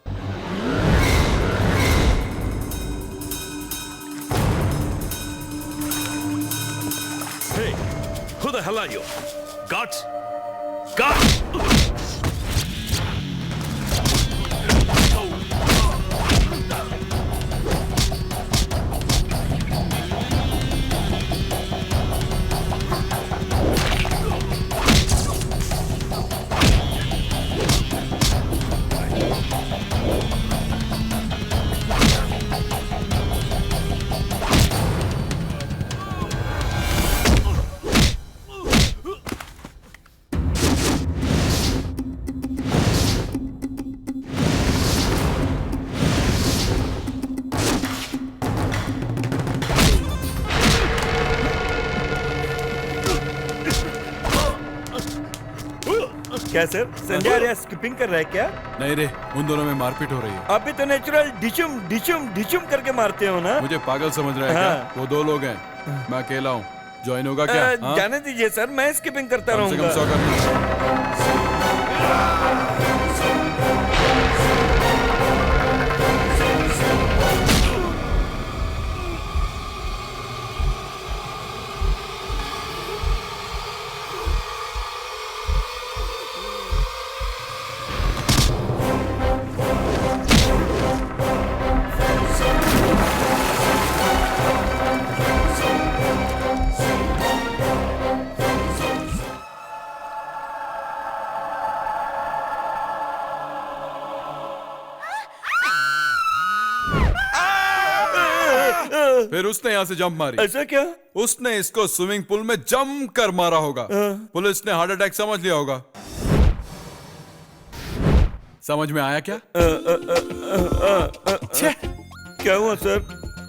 [SPEAKER 11] Hey, who the hell are you? Guts? Guts!
[SPEAKER 9] क्या सर, संजय आर्या स्किपिंग कर रहा है क्या?
[SPEAKER 4] नहीं रे, उन दोनों में मारपीट हो रही है।
[SPEAKER 9] आप भी तो नेचुरल डिचुम डिचुम डिचुम करके मारते हो ना?
[SPEAKER 4] मुझे पागल समझ रहा है
[SPEAKER 9] हाँ।
[SPEAKER 4] क्या? वो 2 लोग हैं, मैं अकेला हूँ। ज्वाइन होगा क्या? हाँ?
[SPEAKER 9] जाने दीजिए सर, मैं स्किपिंग करता
[SPEAKER 4] कम से कम 100
[SPEAKER 9] रहूंगा।
[SPEAKER 4] करना। फिर उसने यहाँ से जंप मारी।
[SPEAKER 9] ऐसा क्या?
[SPEAKER 4] उसने इसको स्विमिंग पूल में जम कर मारा होगा। पुलिस ने हार्ट अटैक समझ लिया होगा। समझ में आया क्या?
[SPEAKER 9] क्या हुआ सर?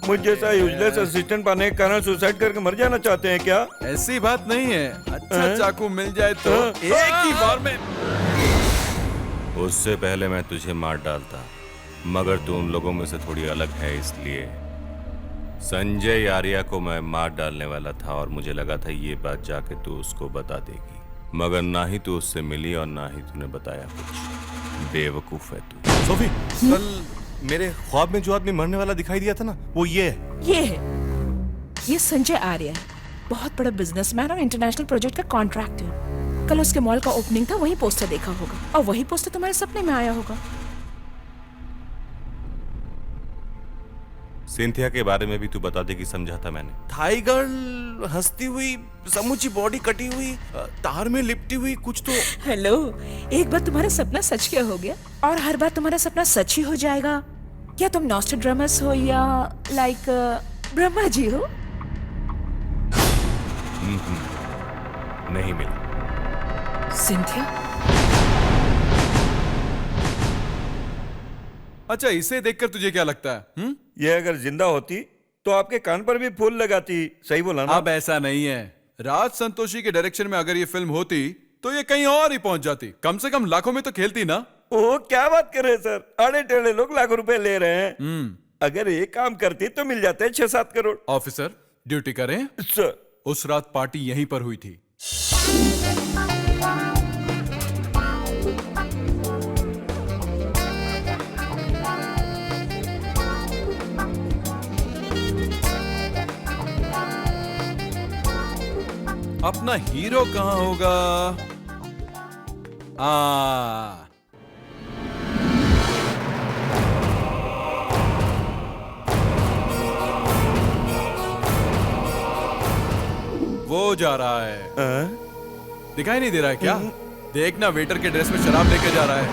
[SPEAKER 9] मुझ जैसा यूजलेस असिस्टेंट पाने के कारण सुसाइड करके मर जाना चाहते हैं क्या?
[SPEAKER 4] ऐसी बात नहीं है। अच्छा चाकू मिल जाए तो एक ही बार में।
[SPEAKER 8] उससे पहले मैं तुझे मार डालता, मगर तू उन लोगों में से थोड़ी अलग है, इसलिए संजय आर्या को मैं मार डालने वाला था और मुझे लगा था ये बात जाके तू उसको बता देगी, मगर ना ही तू उससे मिली और ना ही तूने बताया कुछ। बेवकूफ है तू। सोफी, कल मेरे ख्वाब में जो आदमी मरने वाला दिखाई दिया था ना, वो ये है।
[SPEAKER 2] ये संजय आर्या है, बहुत बड़ा बिजनेसमैन और इंटरनेशनल प्रोजेक्ट का कॉन्ट्रैक्टर। कल उसके मॉल का ओपनिंग था, वही पोस्टर देखा होगा और वही पोस्टर तुम्हारे सपने में आया होगा।
[SPEAKER 8] सिंथिया के बारे में भी तू बता दे कि समझा था मैंने। थाई गर्ल, हंसती हुई, समूची बॉडी कटी हुई, तार में लिपटी हुई, कुछ तो।
[SPEAKER 2] हेलो, एक बार तुम्हारा सपना सच क्या हो गया और हर बार तुम्हारा सपना सच ही हो जाएगा क्या? तुम नॉस्ट्राडामस हो या लाइक ब्रह्मा जी हो?
[SPEAKER 8] नहीं मिली।
[SPEAKER 2] सिंथिया,
[SPEAKER 4] अच्छा, इसे देखकर तुझे क्या लगता है?
[SPEAKER 9] ये अगर जिंदा होती तो आपके कान पर भी फूल लगाती। सही बोला ना?
[SPEAKER 4] अब ऐसा नहीं है। राज संतोषी के डायरेक्शन में अगर ये फिल्म होती तो ये कहीं और ही पहुंच जाती। कम से कम लाखों में तो खेलती ना।
[SPEAKER 9] ओह, क्या बात कर रहे हैं सर? आड़े टेढ़े लोग लाखों रुपए ले रहे हैं। अगर ये काम करती तो मिल जाते 6-7 करोड़।
[SPEAKER 4] ऑफिसर, ड्यूटी करें?
[SPEAKER 9] सर,
[SPEAKER 4] उस रात पार्टी यहीं पर हुई थी। अपना हीरो कहाँ होगा? वो जा रहा है। दिखाई नहीं दे रहा है क्या? देखना, वेटर के ड्रेस में शराब लेके जा रहा है।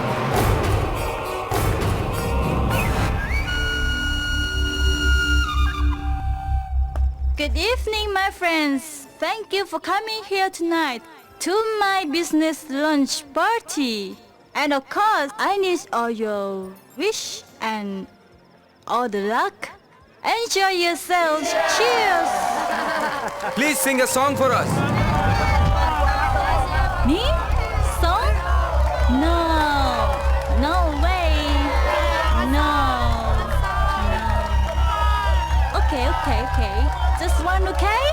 [SPEAKER 3] Good evening, my friends. Thank you for coming here tonight to my business lunch party. And of course, I need all your wish and all the luck. Enjoy yourselves. Cheers.
[SPEAKER 5] Please sing a song for us.
[SPEAKER 3] Me? Song? No. No way. No. Okay. Just one, okay?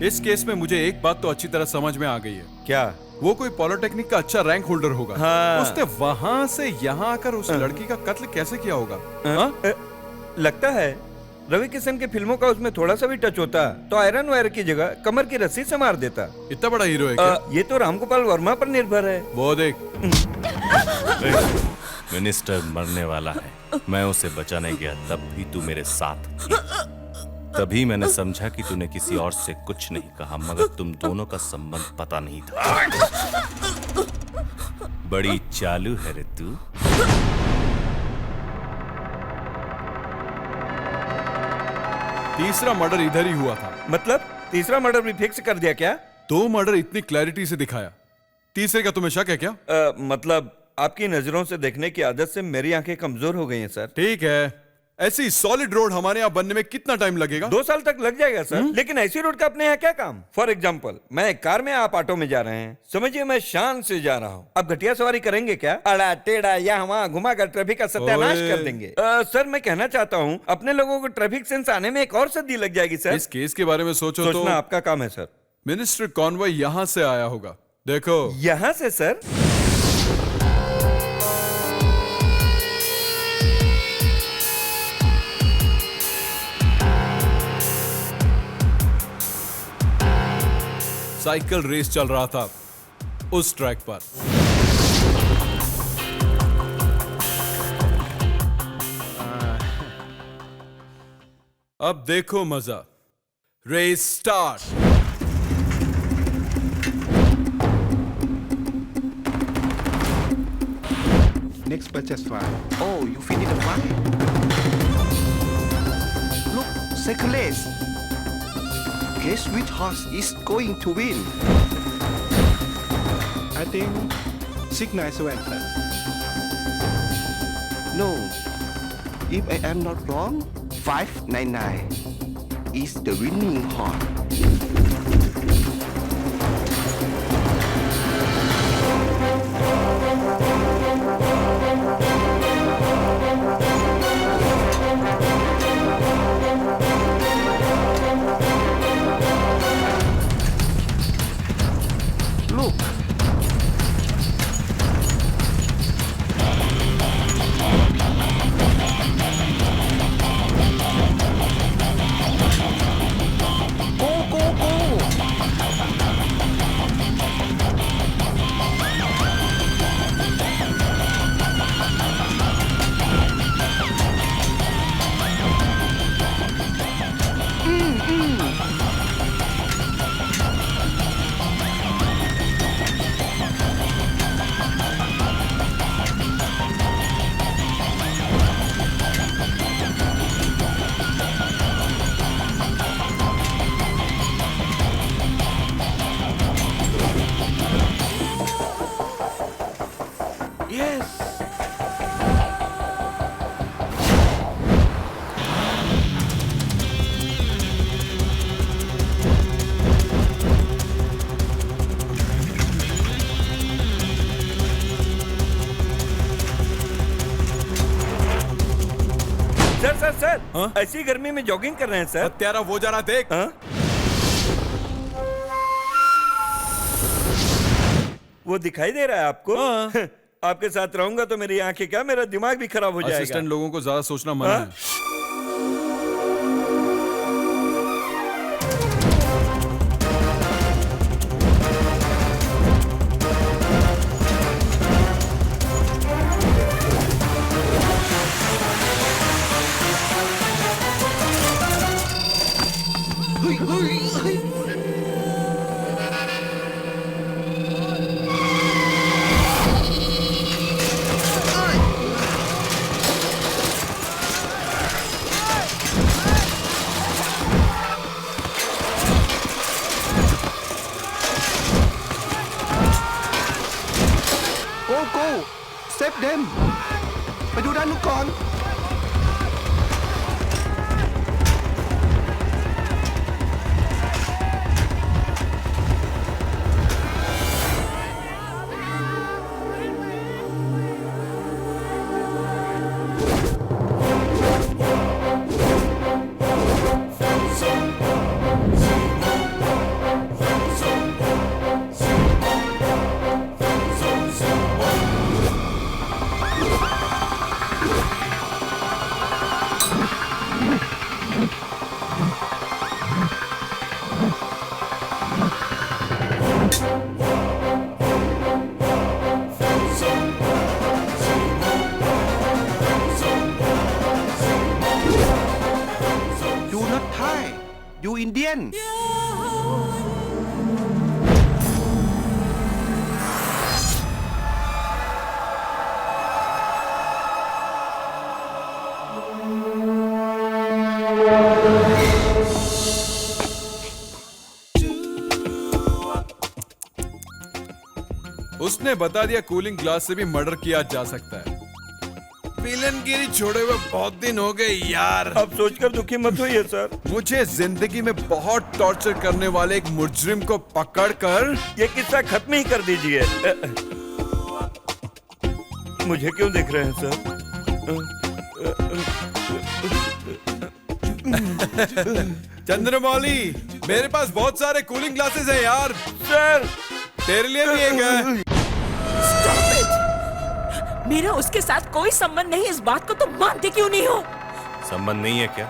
[SPEAKER 4] इस case में मुझे एक बात तो अच्छी तरह समझ में आ गई है।
[SPEAKER 9] क्या?
[SPEAKER 4] वो कोई पॉलिटेक्निक का अच्छा रैंक होल्डर होगा।
[SPEAKER 9] हाँ।
[SPEAKER 4] उसने वहां से यहाँ आकर उस लड़की का कत्ल कैसे किया होगा? हाँ?
[SPEAKER 9] लगता है रवि किशन की फिल्मों का उसमें थोड़ा सा भी टच होता तो आयरन वायर की जगह कमर की रस्सी से मार देता।
[SPEAKER 4] इतना बड़ा हीरो है क्या?
[SPEAKER 9] ये तो रामगोपाल वर्मा पर निर्भर है।
[SPEAKER 4] वो देख,
[SPEAKER 8] मिनिस्टर मरने वाला है, मैं उसे बचाने गया तब भी तू मेरे साथ थी। तभी मैंने समझा कि तूने किसी और से कुछ नहीं कहा, मगर तुम दोनों का संबंध पता नहीं था। बड़ी चालू है रे तू।
[SPEAKER 4] तीसरा मर्डर इधर ही हुआ था।
[SPEAKER 9] मतलब तीसरा मर्डर भी फिक्स कर दिया क्या?
[SPEAKER 4] 2 मर्डर इतनी क्लैरिटी से दिखाया, तीसरे का तुम्हें शक है क्या?
[SPEAKER 9] मतलब आपकी नजरों से देखने की आदत से मेरी आंखें कमजोर हो गई हैं सर।
[SPEAKER 4] ठीक है, ऐसी सॉलिड रोड हमारे यहाँ बनने में कितना टाइम लगेगा?
[SPEAKER 9] 2 साल तक लग जाएगा सर। लेकिन ऐसी रोड का अपने यहाँ क्या काम? फॉर एग्जाम्पल, मैं एक कार में, आप ऑटो में जा रहे हैं, समझिए मैं शान से जा रहा हूँ, आप घटिया सवारी करेंगे क्या? अड़ा टेढ़ा या वहाँ घुमाकर ट्रैफिक का सत्यानाश कर देंगे। सर मैं कहना चाहता हूँ, अपने लोगों को ट्रैफिक सेंस आने में एक और सदी लग जाएगी सर।
[SPEAKER 4] इस केस के बारे में सोचो तो
[SPEAKER 9] आपका काम है सर।
[SPEAKER 4] मिनिस्टर कॉनवॉय यहाँ से आया होगा। देखो,
[SPEAKER 9] यहाँ से सर?
[SPEAKER 4] साइकिल रेस चल रहा था उस ट्रैक पर। अब देखो मजा। Race start.
[SPEAKER 10] Next purchase file.
[SPEAKER 5] Oh, you finished the fight? Look, second race. Guess which horse is going to win?
[SPEAKER 10] I think 697 sir.
[SPEAKER 5] No. If I am not wrong, 599 is the winning horse. Look. Go, go, go. Yes.
[SPEAKER 9] Sir
[SPEAKER 4] हाँ?
[SPEAKER 9] ऐसी गर्मी में jogging कर रहे हैं sir?
[SPEAKER 4] हत्यारा वो जा रहा, देख।
[SPEAKER 9] हाँ? वो दिखाई दे रहा है आपको?
[SPEAKER 4] हाँ।
[SPEAKER 9] आपके साथ रहूंगा तो मेरी आंखें क्या, मेरा दिमाग भी खराब हो जाएगा।
[SPEAKER 4] असिस्टेंट लोगों को ज्यादा सोचना मना
[SPEAKER 9] हाँ?
[SPEAKER 4] है।
[SPEAKER 5] Go, go. Save them. ไปดูด้านนู้นก่อน
[SPEAKER 6] Hey,
[SPEAKER 5] Indian.
[SPEAKER 4] उसने बता दिया कूलिंग ग्लास से भी मर्डर किया जा सकता है। विलनगिरी छोड़े हुए बहुत दिन हो गए यार।
[SPEAKER 9] अब सोचकर दुखी मत होइए सर।
[SPEAKER 4] मुझे जिंदगी में बहुत टॉर्चर करने वाले एक मुजरिम को पकड़कर
[SPEAKER 9] ये किस्सा खत्म ही कर दीजिए। मुझे क्यों देख रहे हैं सर?
[SPEAKER 4] चंद्रमौली, मेरे पास बहुत सारे कूलिंग ग्लासेस हैं यार।
[SPEAKER 9] सर
[SPEAKER 4] तेरे लिए भी एक है।
[SPEAKER 2] मेरा उसके साथ कोई संबंध नहीं, इस बात को तुम मानते क्यों नहीं हो?
[SPEAKER 8] संबंध नहीं है क्या?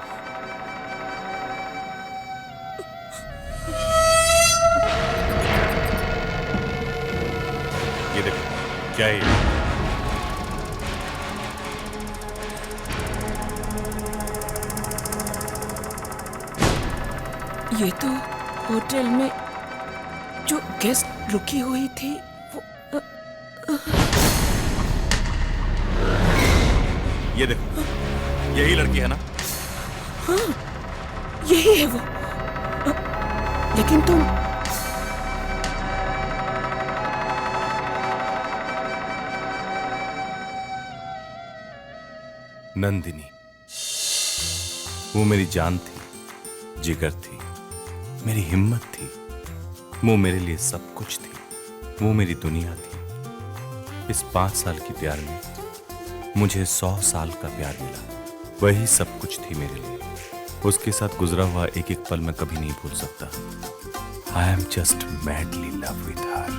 [SPEAKER 8] ये देखो, क्या है ये?
[SPEAKER 2] ये तो होटल में जो गेस्ट रुकी हुई थी वो
[SPEAKER 8] ये देखो, यही लड़की है ना?
[SPEAKER 2] हाँ, यही है वो। लेकिन तुम
[SPEAKER 8] नंदिनी, वो मेरी जान थी, जिगर थी, मेरी हिम्मत थी, वो मेरे लिए सब कुछ थी, वो मेरी दुनिया थी। इस 5 साल के प्यार में मुझे 100 साल का प्यार मिला। वही सब कुछ थी मेरे लिए। उसके साथ गुजरा हुआ एक एक पल मैं कभी नहीं भूल सकता। I am just madly love with her.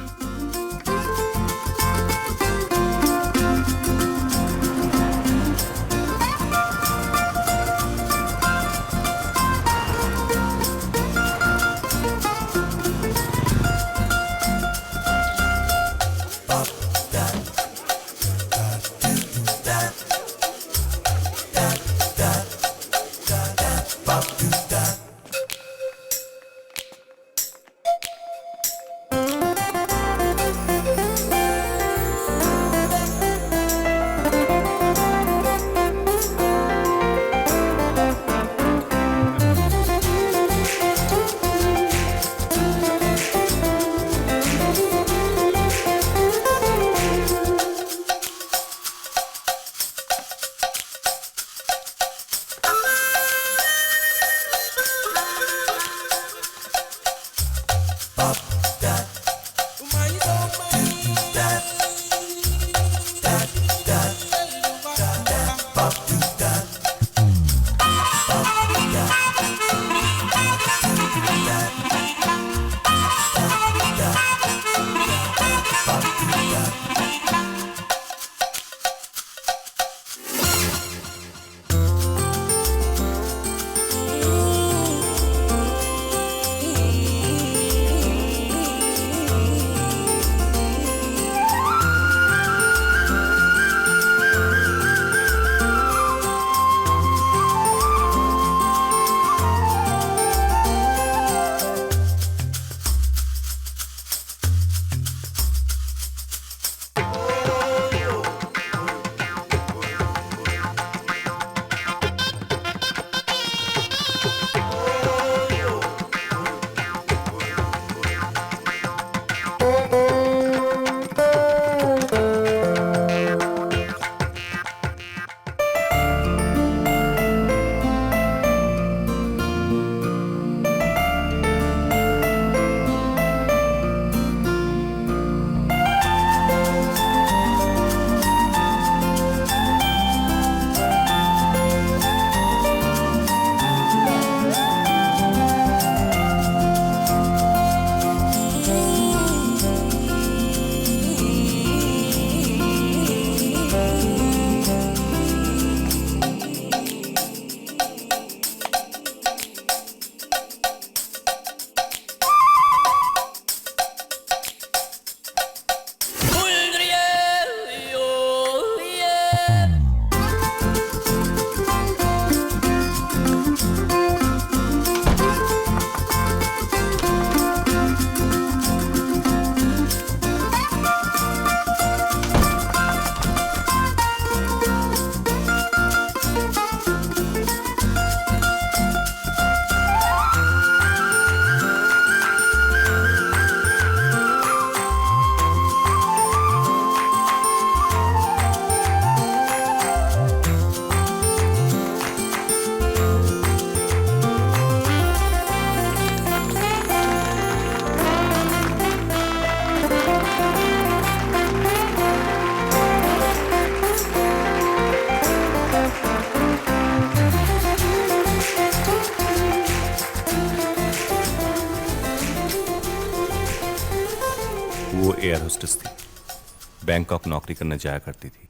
[SPEAKER 8] Bangkok नौकरी करने जाया करती थी।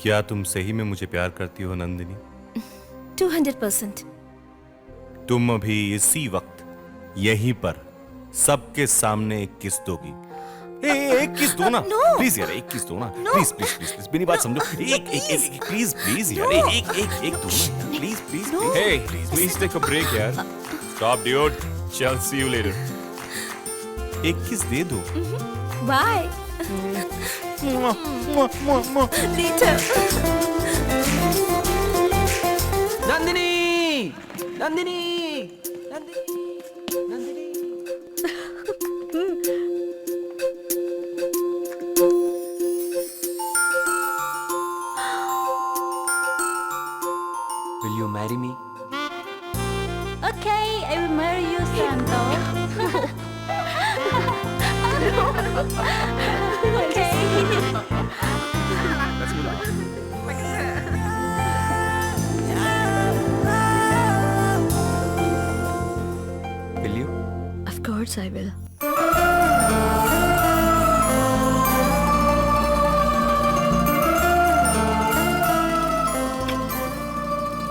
[SPEAKER 8] क्या तुम सही में मुझे प्यार करती हो नंदिनी?
[SPEAKER 3] 200%।
[SPEAKER 8] तुम अभी इसी वक्त यहीं पर सबके सामने एक किस दोगी? एक किस दो ना, प्लीज यार, एक किस दो ना, प्लीज प्लीज प्लीज प्लीज, मेरी बात समझो, एक प्लीज प्लीज यार, एक दो ना, please please please.
[SPEAKER 4] Hey, please take a break, यार. Stop, dude. Shall see you later.
[SPEAKER 8] एक किस दे दो।
[SPEAKER 3] Bye.
[SPEAKER 5] Nandini, Nandini, Nandini, Nandini. Will you marry me?
[SPEAKER 3] Okay, I will marry you, Santo. Okay.
[SPEAKER 5] Will you?
[SPEAKER 3] Of course I will.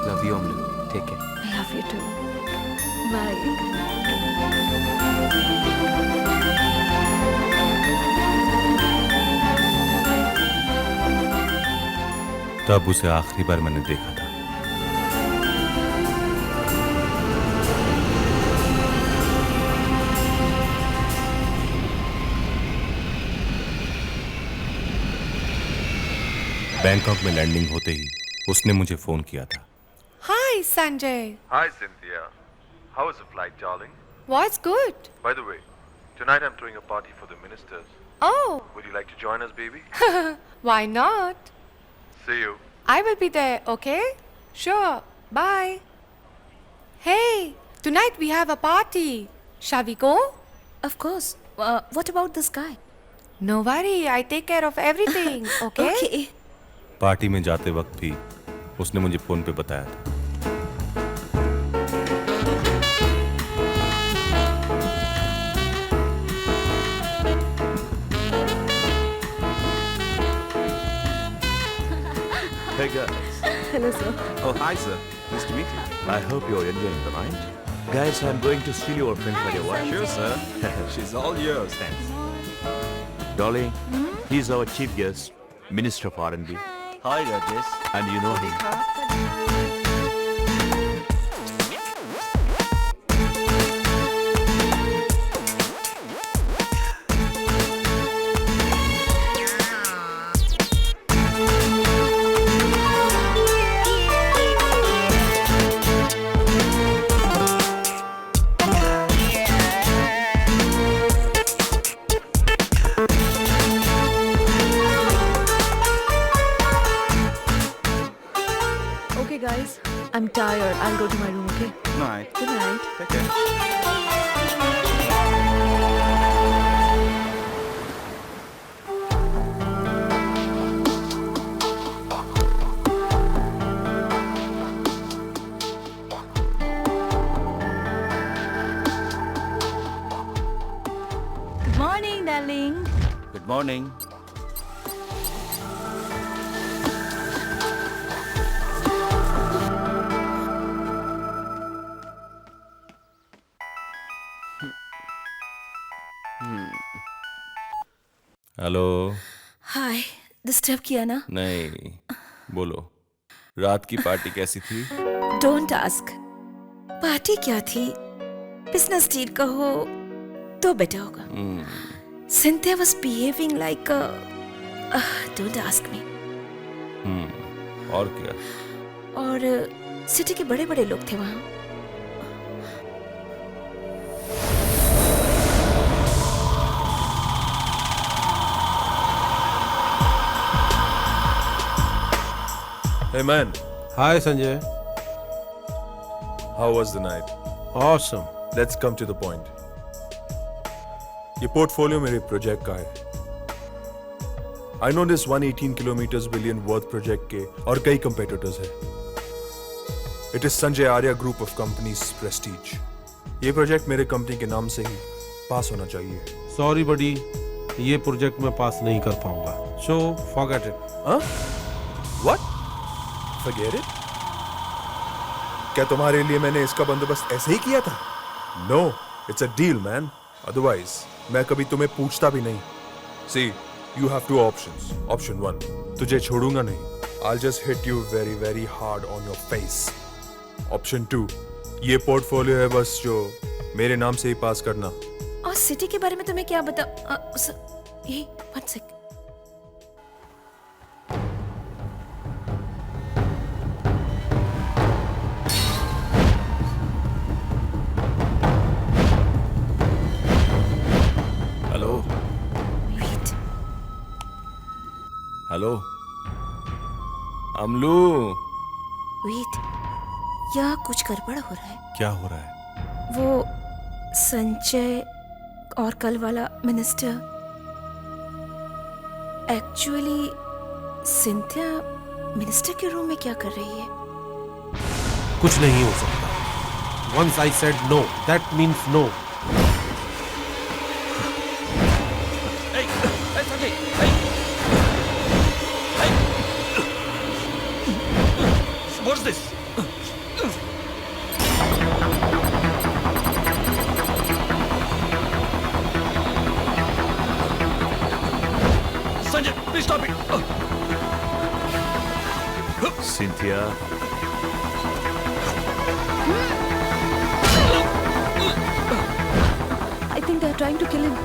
[SPEAKER 5] Love you, Amlu. Take care.
[SPEAKER 3] I love you too. Bye.
[SPEAKER 8] तब उसे आखिरी बार मैंने देखा था। Bangkok में लैंडिंग होते ही उसने मुझे फोन किया था।
[SPEAKER 1] Hi, Sanjay.
[SPEAKER 12] Hi, Cynthia. How was the flight, darling?
[SPEAKER 1] What's good?
[SPEAKER 12] By the way, tonight I'm throwing a party for the ministers.
[SPEAKER 1] Oh,
[SPEAKER 12] Would you like to join us, baby?
[SPEAKER 1] why not?
[SPEAKER 12] See you.
[SPEAKER 1] I will be there, okay? Sure. Bye. Hey, tonight we have a party. Shall we go?
[SPEAKER 3] Of course. What about this guy?
[SPEAKER 1] No worry, I take care of everything, okay?
[SPEAKER 3] Okay.
[SPEAKER 8] Party में जाते वक्त भी उसने मुझे phone पे बताया था।
[SPEAKER 11] Hey guys.
[SPEAKER 3] Hello, sir.
[SPEAKER 11] Oh, hi sir. Nice to meet you. I hope you're enjoying the night. Guys, I'm going to steal your friend for your wife. Sure, sir. She's all yours. Thanks. Darling, he's our chief guest, Minister of R&B.
[SPEAKER 5] Hi, Rajesh.
[SPEAKER 11] And you know him.
[SPEAKER 3] Okay, guys. I'm tired. I'll go to my room, okay?
[SPEAKER 11] Night.
[SPEAKER 3] Good night.
[SPEAKER 11] Take care.
[SPEAKER 3] Good morning, darling.
[SPEAKER 11] Good morning.
[SPEAKER 8] Hello.
[SPEAKER 3] Hi, disturb किया ना?
[SPEAKER 8] नहीं, बोलो। रात की party कैसी थी?
[SPEAKER 3] Don't ask. Party क्या थी? बिजनेस डील कहो तो बेटर होगा। Cynthia was behaving like a... don't ask me.
[SPEAKER 8] और क्या?
[SPEAKER 3] और सिटी के बड़े बड़े लोग थे वहाँ।
[SPEAKER 4] Hey man,
[SPEAKER 5] Hi, Sanjay.
[SPEAKER 4] how was the night?
[SPEAKER 5] Awesome.
[SPEAKER 4] Let's come to the point. ये पोर्टफोलियो मेरे प्रोजेक्ट का है। I know this 118 kilometers billion worth project के और कई competitors हैं। It is Sanjay Arya Group of Companies Prestige. ये project मेरे कंपनी के नाम से ही पास होना चाहिए।
[SPEAKER 5] Sorry, buddy.
[SPEAKER 13] ये प्रोजेक्ट में पास नहीं कर पाऊंगा, so forget it.
[SPEAKER 8] What? Forget it? क्या तुम्हारे लिए मैंने इसका बंदोबस्त ऐसे ही किया था? No, it's a deal, man. Otherwise, मैं कभी तुम्हें पूछता भी नहीं। See, you have two options. Option 1, तुझे छोड़ूंगा नहीं। I'll just hit you very, very hard on your face. Option 2, ये पोर्टफोलियो है बस जो मेरे नाम से ही पास करना।
[SPEAKER 3] और सिटी के बारे में तुम्हें क्या बता? ये one sec.
[SPEAKER 8] Hello
[SPEAKER 3] wait,
[SPEAKER 8] hello Amalu,
[SPEAKER 3] wait, यहाँ कुछ गड़बड़ हो रहा है।
[SPEAKER 8] क्या हो रहा है?
[SPEAKER 3] वो संजय और कल वाला मिनिस्टर, एक्चुअली सिंथिया मिनिस्टर के रूम में क्या कर रही है?
[SPEAKER 13] कुछ नहीं हो सकता। Once I said no, that means no.
[SPEAKER 8] What's this? Sanjay, please stop it.
[SPEAKER 11] Cynthia.
[SPEAKER 3] I think they are trying to kill him.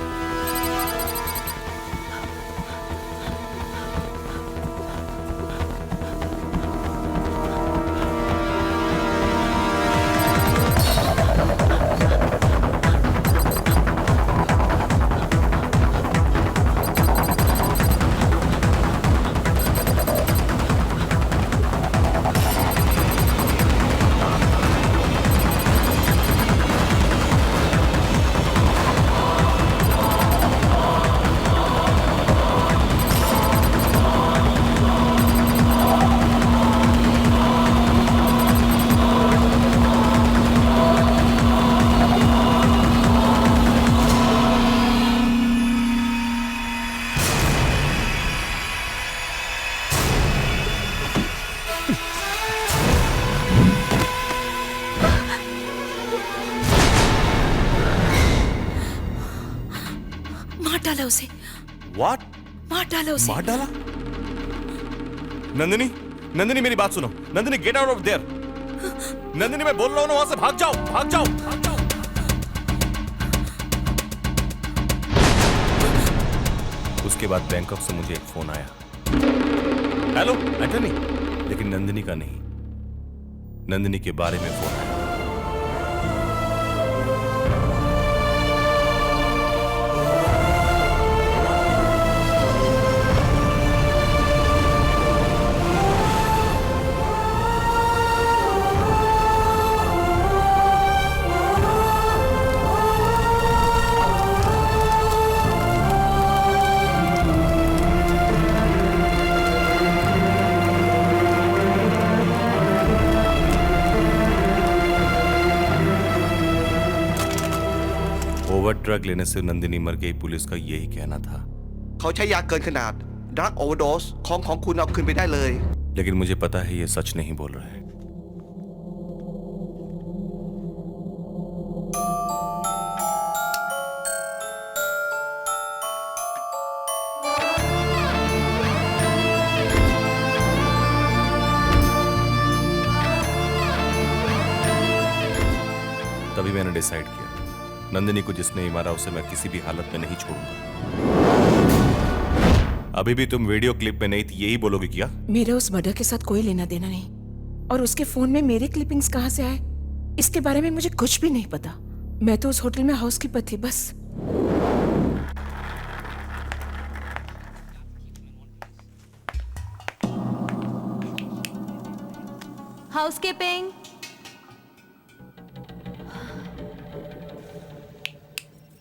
[SPEAKER 3] मार डाला उसे।
[SPEAKER 8] What?
[SPEAKER 3] मार डाला उसे।
[SPEAKER 8] मार डाला? नंदिनी, नंदिनी मेरी बात सुनो। Nandini get out of their. Nandini मैं बोल रहा हूँ ना, वहां से भाग जाओ, भाग जाओ, भाग जाओ। उसके बाद बैंकॉक से मुझे एक फोन आया। हेलो एंटनी, लेकिन नंदिनी का नहीं, नंदिनी के बारे में फोन आया। ओवर ड्रग लेने से नंदिनी मर गई, पुलिस का यही कहना था।
[SPEAKER 5] เขาใช้ยาเกินขนาด drug overdose ของคุณเอาคืนไปได้เลย
[SPEAKER 8] लेकिन मुझे पता है ये सच नहीं बोल रहे हैं। तभी मैंने डिसाइड किया, नंदिनी को जिसने ही मारा उसे मैं किसी भी हालत में नहीं छोड़ूंगा। अभी भी तुम वीडियो क्लिप में नहीं थी, यही बोलोगे क्या?
[SPEAKER 2] मेरा उस मर्डर के साथ कोई लेना देना नहीं, और उसके फोन में मेरे क्लिपिंग्स कहां से आए इसके बारे में मुझे कुछ भी नहीं पता। मैं तो उस होटल में हाउसकीपर थी बस।
[SPEAKER 3] Housekeeping.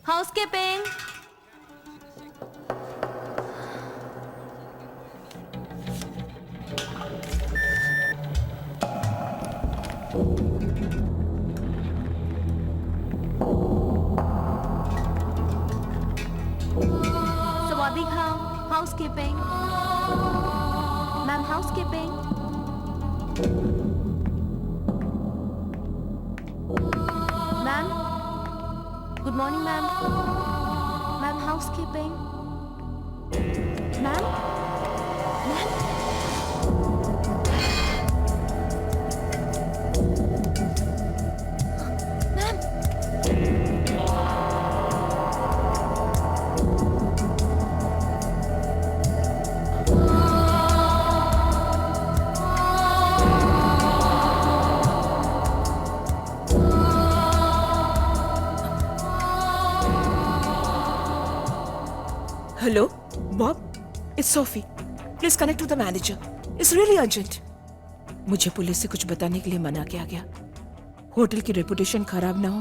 [SPEAKER 3] Housekeeping. housekeeping. Ma'am. Good morning, ma'am. Ma'am, housekeeping. Ma'am.
[SPEAKER 2] Hello, Bob. It's Sophie. Please connect to the manager. It's really urgent. मुझे पुलिस से कुछ बताने के लिए मना किया गया। होटल की रेपुटेशन खराब ना हो,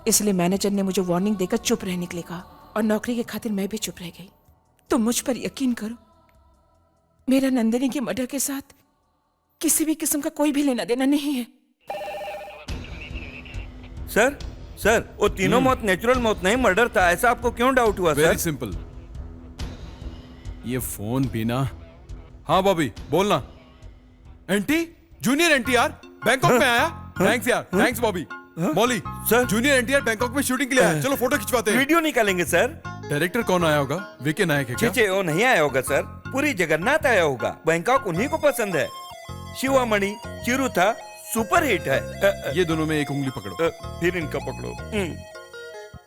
[SPEAKER 2] इसलिए मैनेजर ने मुझे वार्निंग देकर चुप रहने के लिए कहा और नौकरी के खातिर मैं भी चुप रह गई। तुम मुझ पर यकीन करो, मेरा नंदिनी के मर्डर के साथ किसी भी किस्म का कोई भी लेना देना नहीं है।
[SPEAKER 9] सर, वो तीनों मौत नेचुरल मौत नहीं, मर्डर था। ऐसा आपको क्यों डाउट हुआ?
[SPEAKER 4] Very simple. ये फोन भी ना। हाँ बॉबी बोलना। एंटी जूनियर एनटीआर बैंकॉक में आया। थैंक्स यार, thanks Bobby. Molly
[SPEAKER 9] sir,
[SPEAKER 4] junior NTR Bangkok में शूटिंग के लिए आया। चलो फोटो खिंचवाते हैं।
[SPEAKER 9] वीडियो निकालेंगे सर।
[SPEAKER 4] डायरेक्टर कौन आया होगा? विके नायक है क्या?
[SPEAKER 9] चीचे वो नहीं आया होगा सर, पूरी जगन्नाथ आया होगा। बैंकॉक उन्हीं को पसंद है। शिवामणि, चिरुथा सुपर हिट है।
[SPEAKER 4] ये दोनों में एक उंगली पकड़ो।
[SPEAKER 9] फिर इनका पकड़ो।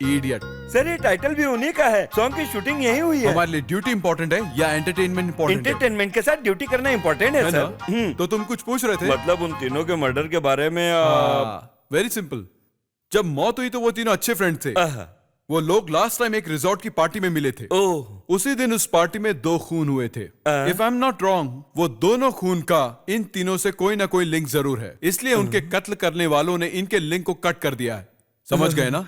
[SPEAKER 4] इडियट।
[SPEAKER 9] सर ये टाइटल भी उन्हीं का है। सॉन्ग की शूटिंग यही हुई है।
[SPEAKER 4] हमारे लिए ड्यूटी इंपॉर्टेंट है या एंटरटेनमेंट इंपॉर्टेंट है?
[SPEAKER 9] एंटरटेनमेंट के साथ ड्यूटी करना इंपॉर्टेंट है सर।
[SPEAKER 4] तो तुम कुछ पूछ रहे थे?
[SPEAKER 9] मतलब उन तीनों के मर्डर के बारे में।
[SPEAKER 4] Very simple. जब मौत हुई तो वो तीनों अच्छे फ्रेंड थे। वो लोग लास्ट टाइम एक रिजॉर्ट की पार्टी में मिले थे। उसी दिन उस पार्टी में 2 खून हुए थे। If I am not wrong, वो दोनों खून का इन तीनों से कोई ना कोई लिंक जरूर है। इसलिए उनके कत्ल करने वालों ने इनके लिंक को कट कर दिया है। समझ गए ना?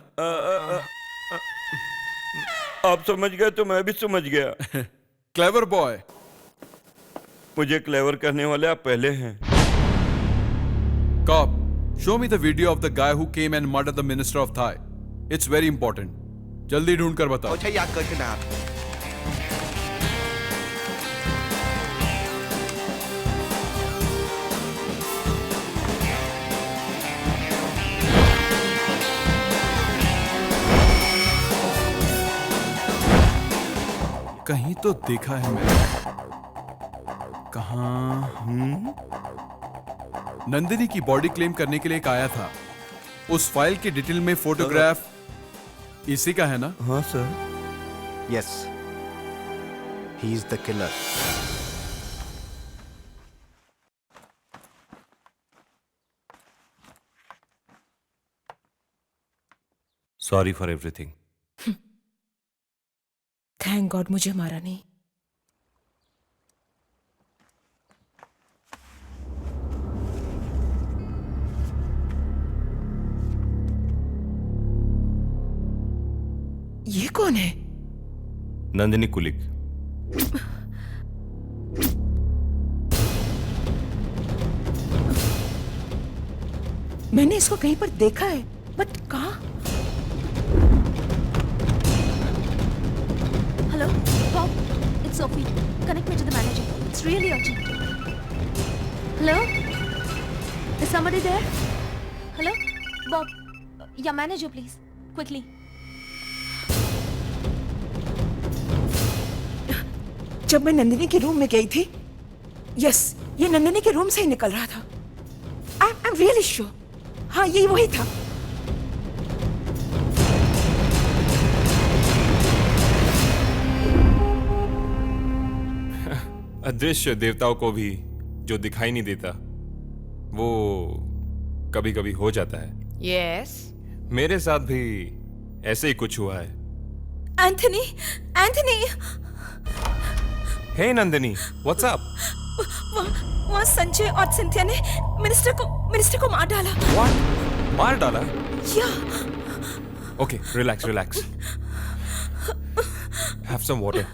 [SPEAKER 9] आप समझ गए तो मैं भी समझ गया।
[SPEAKER 4] Clever boy.
[SPEAKER 9] मुझे क्लेवर करने वाले आप पहले हैं।
[SPEAKER 4] Cop, show me the video of the guy who came and murdered the minister of Thai. It's very important. जल्दी ढूंढ कर बताओ।
[SPEAKER 5] เขาใช้ยาเกินขนาด
[SPEAKER 4] कहीं तो देखा है मैंने। कहाँ? नंदिनी की बॉडी क्लेम करने के लिए एक आया था। उस फाइल की डिटेल में फोटोग्राफ इसी का है ना?
[SPEAKER 9] हाँ sir.
[SPEAKER 5] Yes. He is the killer.
[SPEAKER 8] Sorry for everything.
[SPEAKER 2] Thank God मुझे मारा नहीं। ये कौन है?
[SPEAKER 8] नंदिनी कुलिक।
[SPEAKER 2] मैंने इसको कहीं पर देखा है, बट कहाँ?
[SPEAKER 3] Hello, Bob. It's Sophie. Connect me to the manager. It's really urgent. Hello? Is somebody there? Hello? Bob. Your manager, please. Quickly.
[SPEAKER 2] जब मैं नंदिनी के रूम में गई थी, यस, ये नंदिनी के रूम से ही निकल रहा था। I am really sure. हाँ, ये वही था।
[SPEAKER 14] अदृश्य देवताओं को भी जो दिखाई नहीं देता वो कभी कभी हो जाता है।
[SPEAKER 1] यस,
[SPEAKER 14] मेरे साथ भी ऐसे ही कुछ हुआ है।
[SPEAKER 2] Anthony, Anthony.
[SPEAKER 14] Hey Nandini, what's up?
[SPEAKER 2] वहाँ संजय और सिंथिया ने मिनिस्टर को मार डाला।
[SPEAKER 14] व्हाट? मार डाला?
[SPEAKER 2] Yeah.
[SPEAKER 14] Okay, relax relax. Have some water.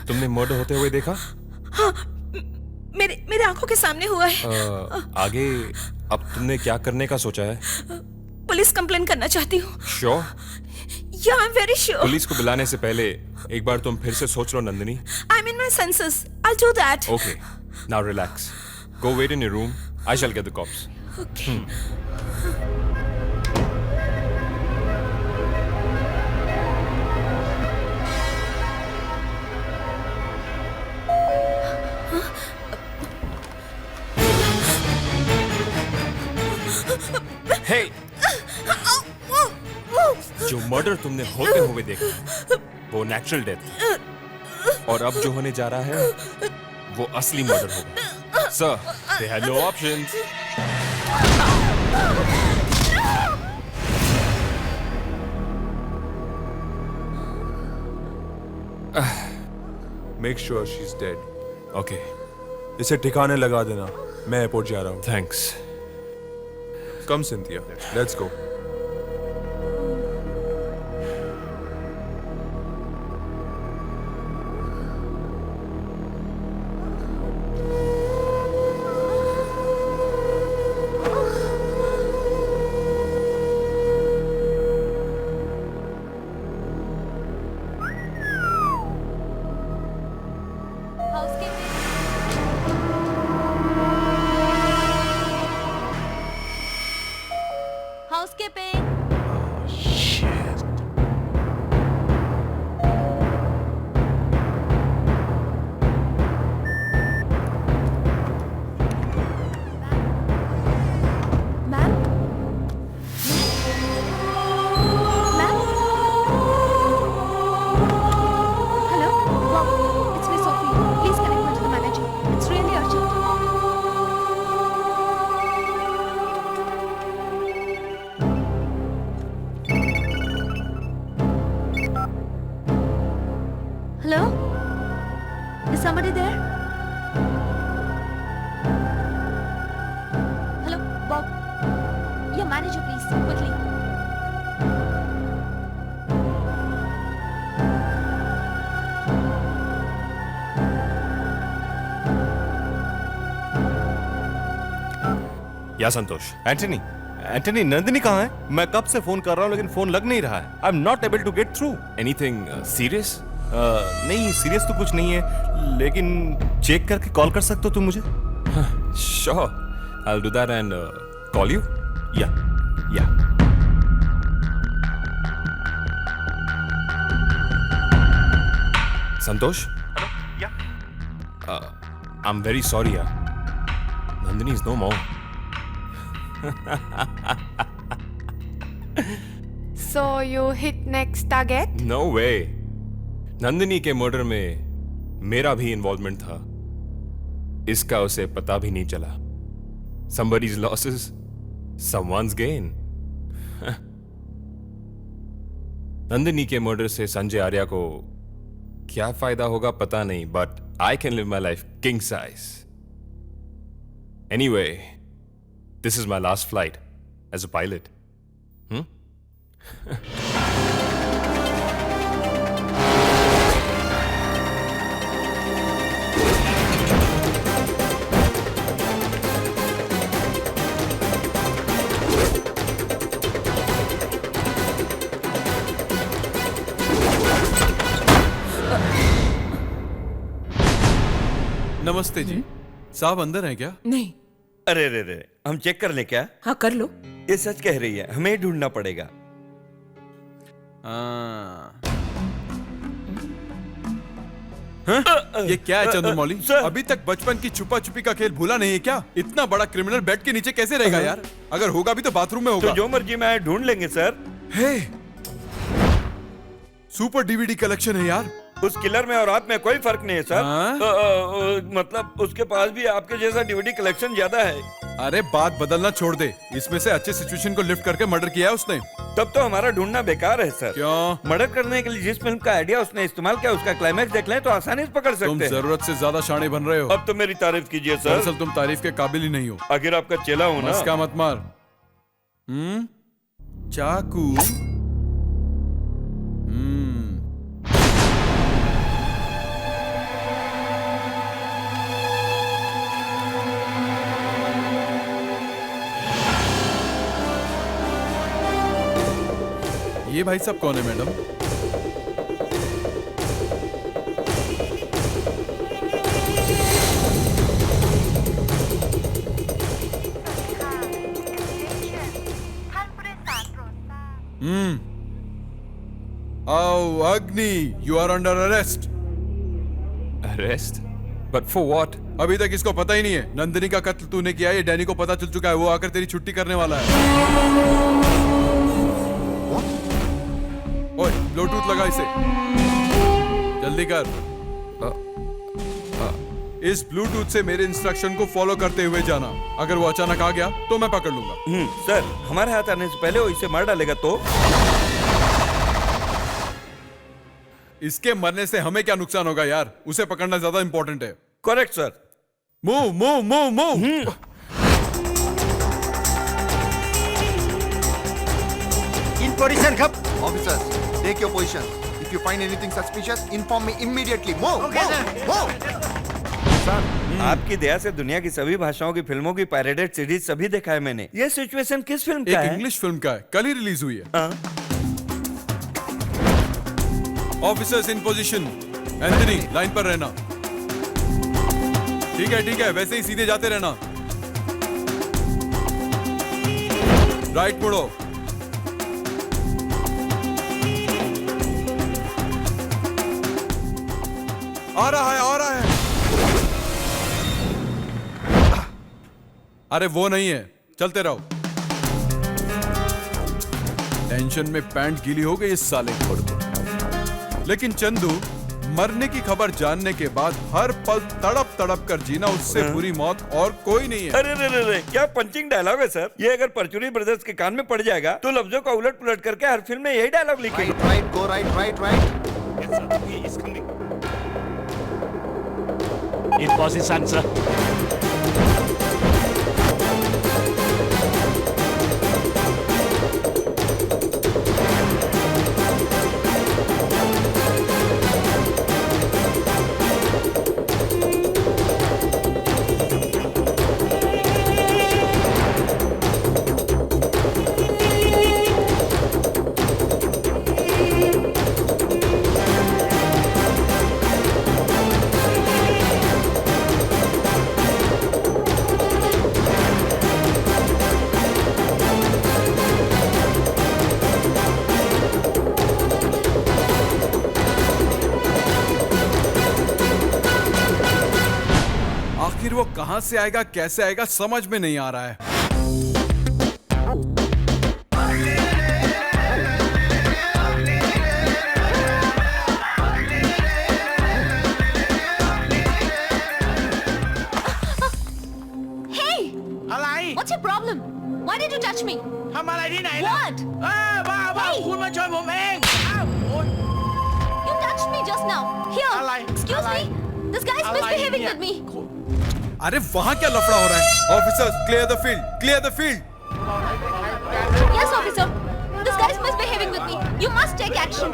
[SPEAKER 14] तुमने मर्डर होते हुए देखा?
[SPEAKER 2] हाँ, मेरे आंखों के सामने हुआ है।
[SPEAKER 14] आगे अब तुमने क्या करने का सोचा है?
[SPEAKER 2] पुलिस कंप्लेन करना चाहती हूँ।
[SPEAKER 14] श्योर?
[SPEAKER 2] या, आई एम वेरी श्योर।
[SPEAKER 14] पुलिस को बुलाने से पहले एक बार तुम फिर से सोच लो Nandini.
[SPEAKER 2] I am in my
[SPEAKER 3] senses. I'll do that.
[SPEAKER 14] Okay, now relax. Go wait in your room. I shall get the cops.
[SPEAKER 3] Okay.
[SPEAKER 14] Hey! जो मर्डर तुमने होते हुए देखा वो नेचुरल डेथ और अब जो होने जा रहा है वो असली मर्डर होगा sir they had no options
[SPEAKER 15] make sure she is dead
[SPEAKER 14] okay
[SPEAKER 15] इसे ठिकाने लगा देना मैं एयरपोर्ट जा रहा हूँ
[SPEAKER 14] thanks
[SPEAKER 15] come Cynthia let's go
[SPEAKER 3] Housekeeping. Hello? Is somebody there? Hello, Bob. Your manager, please, quickly.
[SPEAKER 8] या संतोष एंटनी एंटनी नंदिनी कहाँ है मैं कब से फोन कर रहा हूँ लेकिन फोन लग नहीं रहा है I am not able to get through
[SPEAKER 14] anything serious
[SPEAKER 8] नहीं सीरियस तो कुछ नहीं है लेकिन चेक करके कॉल कर सकते हो तुम मुझे
[SPEAKER 14] sure I will do that and call you
[SPEAKER 8] या
[SPEAKER 14] Santosh I am very sorry यार Nandini is no more
[SPEAKER 1] So you hit next target?
[SPEAKER 14] No way Nandini के मर्डर में मेरा भी इन्वॉल्वमेंट था इसका उसे पता भी नहीं चला somebody's losses someone's gain Nandini के मर्डर से संजय आर्या को क्या फायदा होगा पता नहीं but I can live my life king size anyway this is my last flight as a pilot
[SPEAKER 15] नमस्ते जी साहब अंदर हैं क्या
[SPEAKER 2] नहीं
[SPEAKER 9] अरे रे रे हम चेक कर लें क्या
[SPEAKER 2] हाँ कर लो
[SPEAKER 9] ये सच कह रही है हमें ही ढूंढना पड़ेगा
[SPEAKER 15] ये क्या है चंद्रमौली अभी तक बचपन की छुपा छुपी का खेल भूला नहीं है क्या इतना बड़ा क्रिमिनल बेड के नीचे कैसे रहेगा यार अगर होगा भी तो बाथरूम में होगा
[SPEAKER 9] तो जो मर्जी में आए ढूंढ लेंगे सर
[SPEAKER 15] हे सुपर डीवीडी कलेक्शन है यार
[SPEAKER 9] उस किलर में और आप में कोई फर्क नहीं है सर मतलब उसके पास भी आपके जैसा डीवीडी कलेक्शन ज्यादा है
[SPEAKER 15] अरे बात बदलना छोड़ दे इसमें से अच्छे सिचुएशन को लिफ्ट करके मर्डर किया है उसने
[SPEAKER 9] तब तो हमारा ढूंढना बेकार है सर
[SPEAKER 15] क्यों
[SPEAKER 9] मर्डर करने के लिए जिस फिल्म का आइडिया उसने इस्तेमाल किया उसका क्लाइमैक्स देख लें तो आसानी से पकड़ सकते
[SPEAKER 15] तुम
[SPEAKER 9] हैं
[SPEAKER 15] जरूरत से ज्यादा शाणे बन रहे हो
[SPEAKER 9] अब तो मेरी तारीफ कीजिए सर
[SPEAKER 15] दरअसल तुम तारीफ के काबिल ही नहीं हो
[SPEAKER 9] आखिर आपका चेला हो ना
[SPEAKER 15] इसका मत मार चाकू ये भाई साहब कौन है मैडम अग्नि, you are under arrest.
[SPEAKER 14] Arrest? But for what?
[SPEAKER 15] अभी तक इसको पता ही नहीं है नंदिनी का कत्ल तूने किया है। ये डैनी को पता चल चुका है, वो आकर तेरी छुट्टी करने वाला है। ओए, ब्लूटूथ लगा इसे, जल्दी कर। इस ब्लूटूथ से मेरे इंस्ट्रक्शन को फॉलो करते हुए जाना। अगर वो अचानक आ गया तो मैं पकड़ लूंगा।
[SPEAKER 9] सर, हमारे हाथ आने से पहले वो इसे मार डालेगा तो?
[SPEAKER 15] इसके मरने से हमें क्या नुकसान होगा यार? उसे पकड़ना ज्यादा इंपॉर्टेंट है।
[SPEAKER 9] Correct sir.
[SPEAKER 15] Move move move move.
[SPEAKER 5] In position, Kap. Officers, take your position. If you find anything suspicious, inform me immediately. Move, move.
[SPEAKER 9] Sir, आपकी दया से दुनिया की सभी भाषाओं की फिल्मों की पायरेटेड सीरीज सभी देखा है मैंने। ये सिचुएशन किस फिल्म का है?
[SPEAKER 15] एक इंग्लिश फिल्म का है, कल ही रिलीज हुई है। Officers in position. Anthony, line पर रहना। ठीक है, वैसे ही सीधे जाते रहना। राइट मुड़ो। आ रहा है। अरे वो नहीं है, चलते रहो। टेंशन में पैंट गीली हो गई इस साले को। लेकिन चंदू, मरने की खबर जानने के बाद हर पल तड़प तड़प कर जीना, उससे बुरी मौत और कोई नहीं है।
[SPEAKER 9] अरे क्या पंचिंग डायलॉग है सर। ये अगर परचूरी ब्रदर्स के कान में पड़ जाएगा तो लफ्जों का उलट पुलट करके हर फिल्म में यही डायलॉग लिखेंगे।
[SPEAKER 5] Right, go right.
[SPEAKER 11] Yes, sir. He is coming. In position, sir.
[SPEAKER 15] आखिर वो कहां से आएगा, कैसे आएगा, समझ में नहीं आ रहा है।
[SPEAKER 3] What's your problem? Why did you touch me?
[SPEAKER 5] ทำอะไรที่ไหนล่ะ
[SPEAKER 3] What?
[SPEAKER 5] บ้า คุณมาชนผมเอง
[SPEAKER 3] You touched me just now. Here. Excuse me. This guy is misbehaving with me.
[SPEAKER 15] अरे वहां क्या लफड़ा हो रहा है? Officers, clear the field, clear the field.
[SPEAKER 3] Yes, officer. This guy is misbehaving with me. You must take action.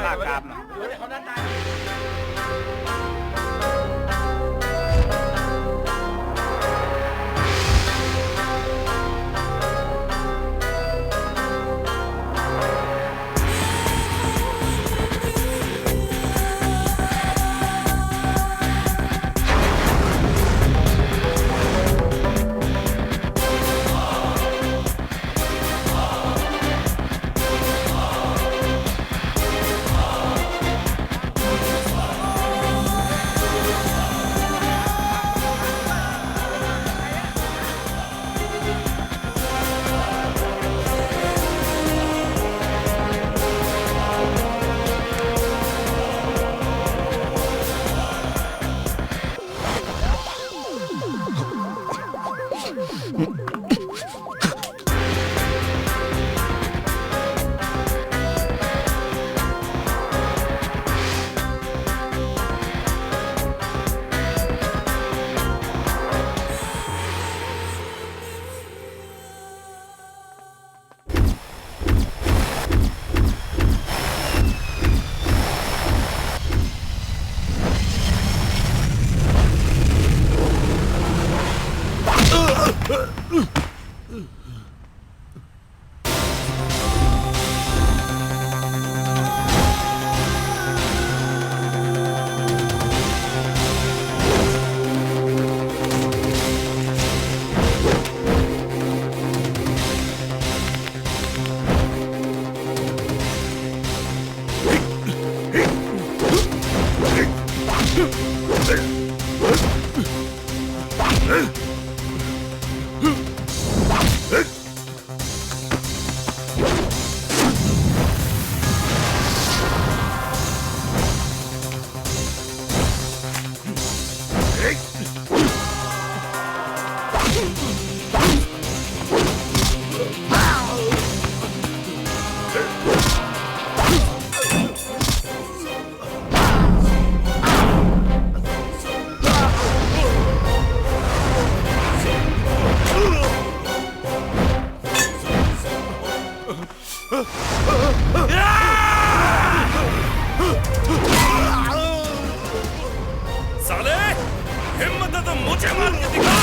[SPEAKER 4] साले हिम्मत है तो मुझे मार के दिखा।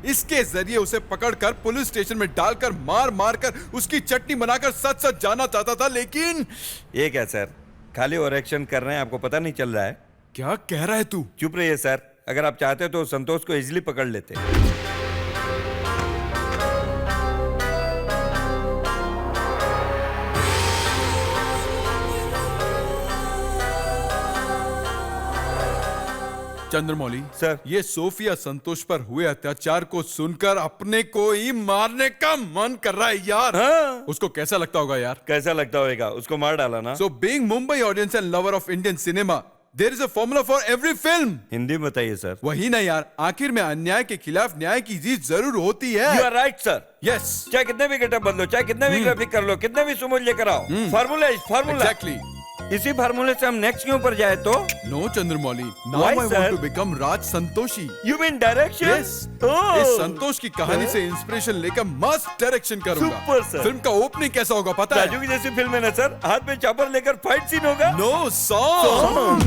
[SPEAKER 15] इसके जरिए उसे पकड़कर पुलिस स्टेशन में डालकर मार मार कर उसकी चटनी बनाकर सच सच जाना चाहता था, लेकिन
[SPEAKER 9] ये क्या सर, खाली ओवर एक्शन कर रहे हैं, आपको पता नहीं चल रहा है?
[SPEAKER 15] क्या कह रहा है तू?
[SPEAKER 9] चुप रहिए सर, अगर आप चाहते तो संतोष को इजीली पकड़ लेते।
[SPEAKER 15] चंद्रमौली
[SPEAKER 9] सर,
[SPEAKER 15] ये सोफिया संतोष पर हुए अत्याचार को सुनकर अपने को ही मारने का मन कर रहा है यार।
[SPEAKER 9] हाँ।
[SPEAKER 15] उसको कैसा लगता होगा यार?
[SPEAKER 9] कैसा लगता होगा, उसको मार डाला ना।
[SPEAKER 15] So being Mumbai audience and lover of Indian cinema, there is a formula for every film.
[SPEAKER 9] Hindi में बताइए सर।
[SPEAKER 15] वही ना यार, आखिर में अन्याय के खिलाफ न्याय की जीत जरूर होती है।
[SPEAKER 9] You are right sir.
[SPEAKER 15] Yes.
[SPEAKER 9] चाहे कितने भी गेटअप बदलो, चाहे कितने भी ग्राफिक कर लो, कितने भी सुमो लेकर आओ, फार्मूला इज फार्मूला।
[SPEAKER 15] एग्जैक्टली।
[SPEAKER 9] इसी फार्मूले से हम नेक्स्ट के ऊपर जाए तो?
[SPEAKER 15] No Chandramouli, now
[SPEAKER 9] Why,
[SPEAKER 15] I want
[SPEAKER 9] sir?
[SPEAKER 15] To become Raj Santoshi.
[SPEAKER 9] You mean direction?
[SPEAKER 15] Yes. इस संतोष की कहानी से इंस्पिरेशन लेकर मस्त डायरेक्शन करूंगा।
[SPEAKER 9] Super sir.
[SPEAKER 15] फिल्म का ओपनिंग कैसा होगा पता है?
[SPEAKER 9] राजू की जैसी फिल्म है ना सर, हाथ में चापर लेकर फाइट सीन होगा।
[SPEAKER 15] No song.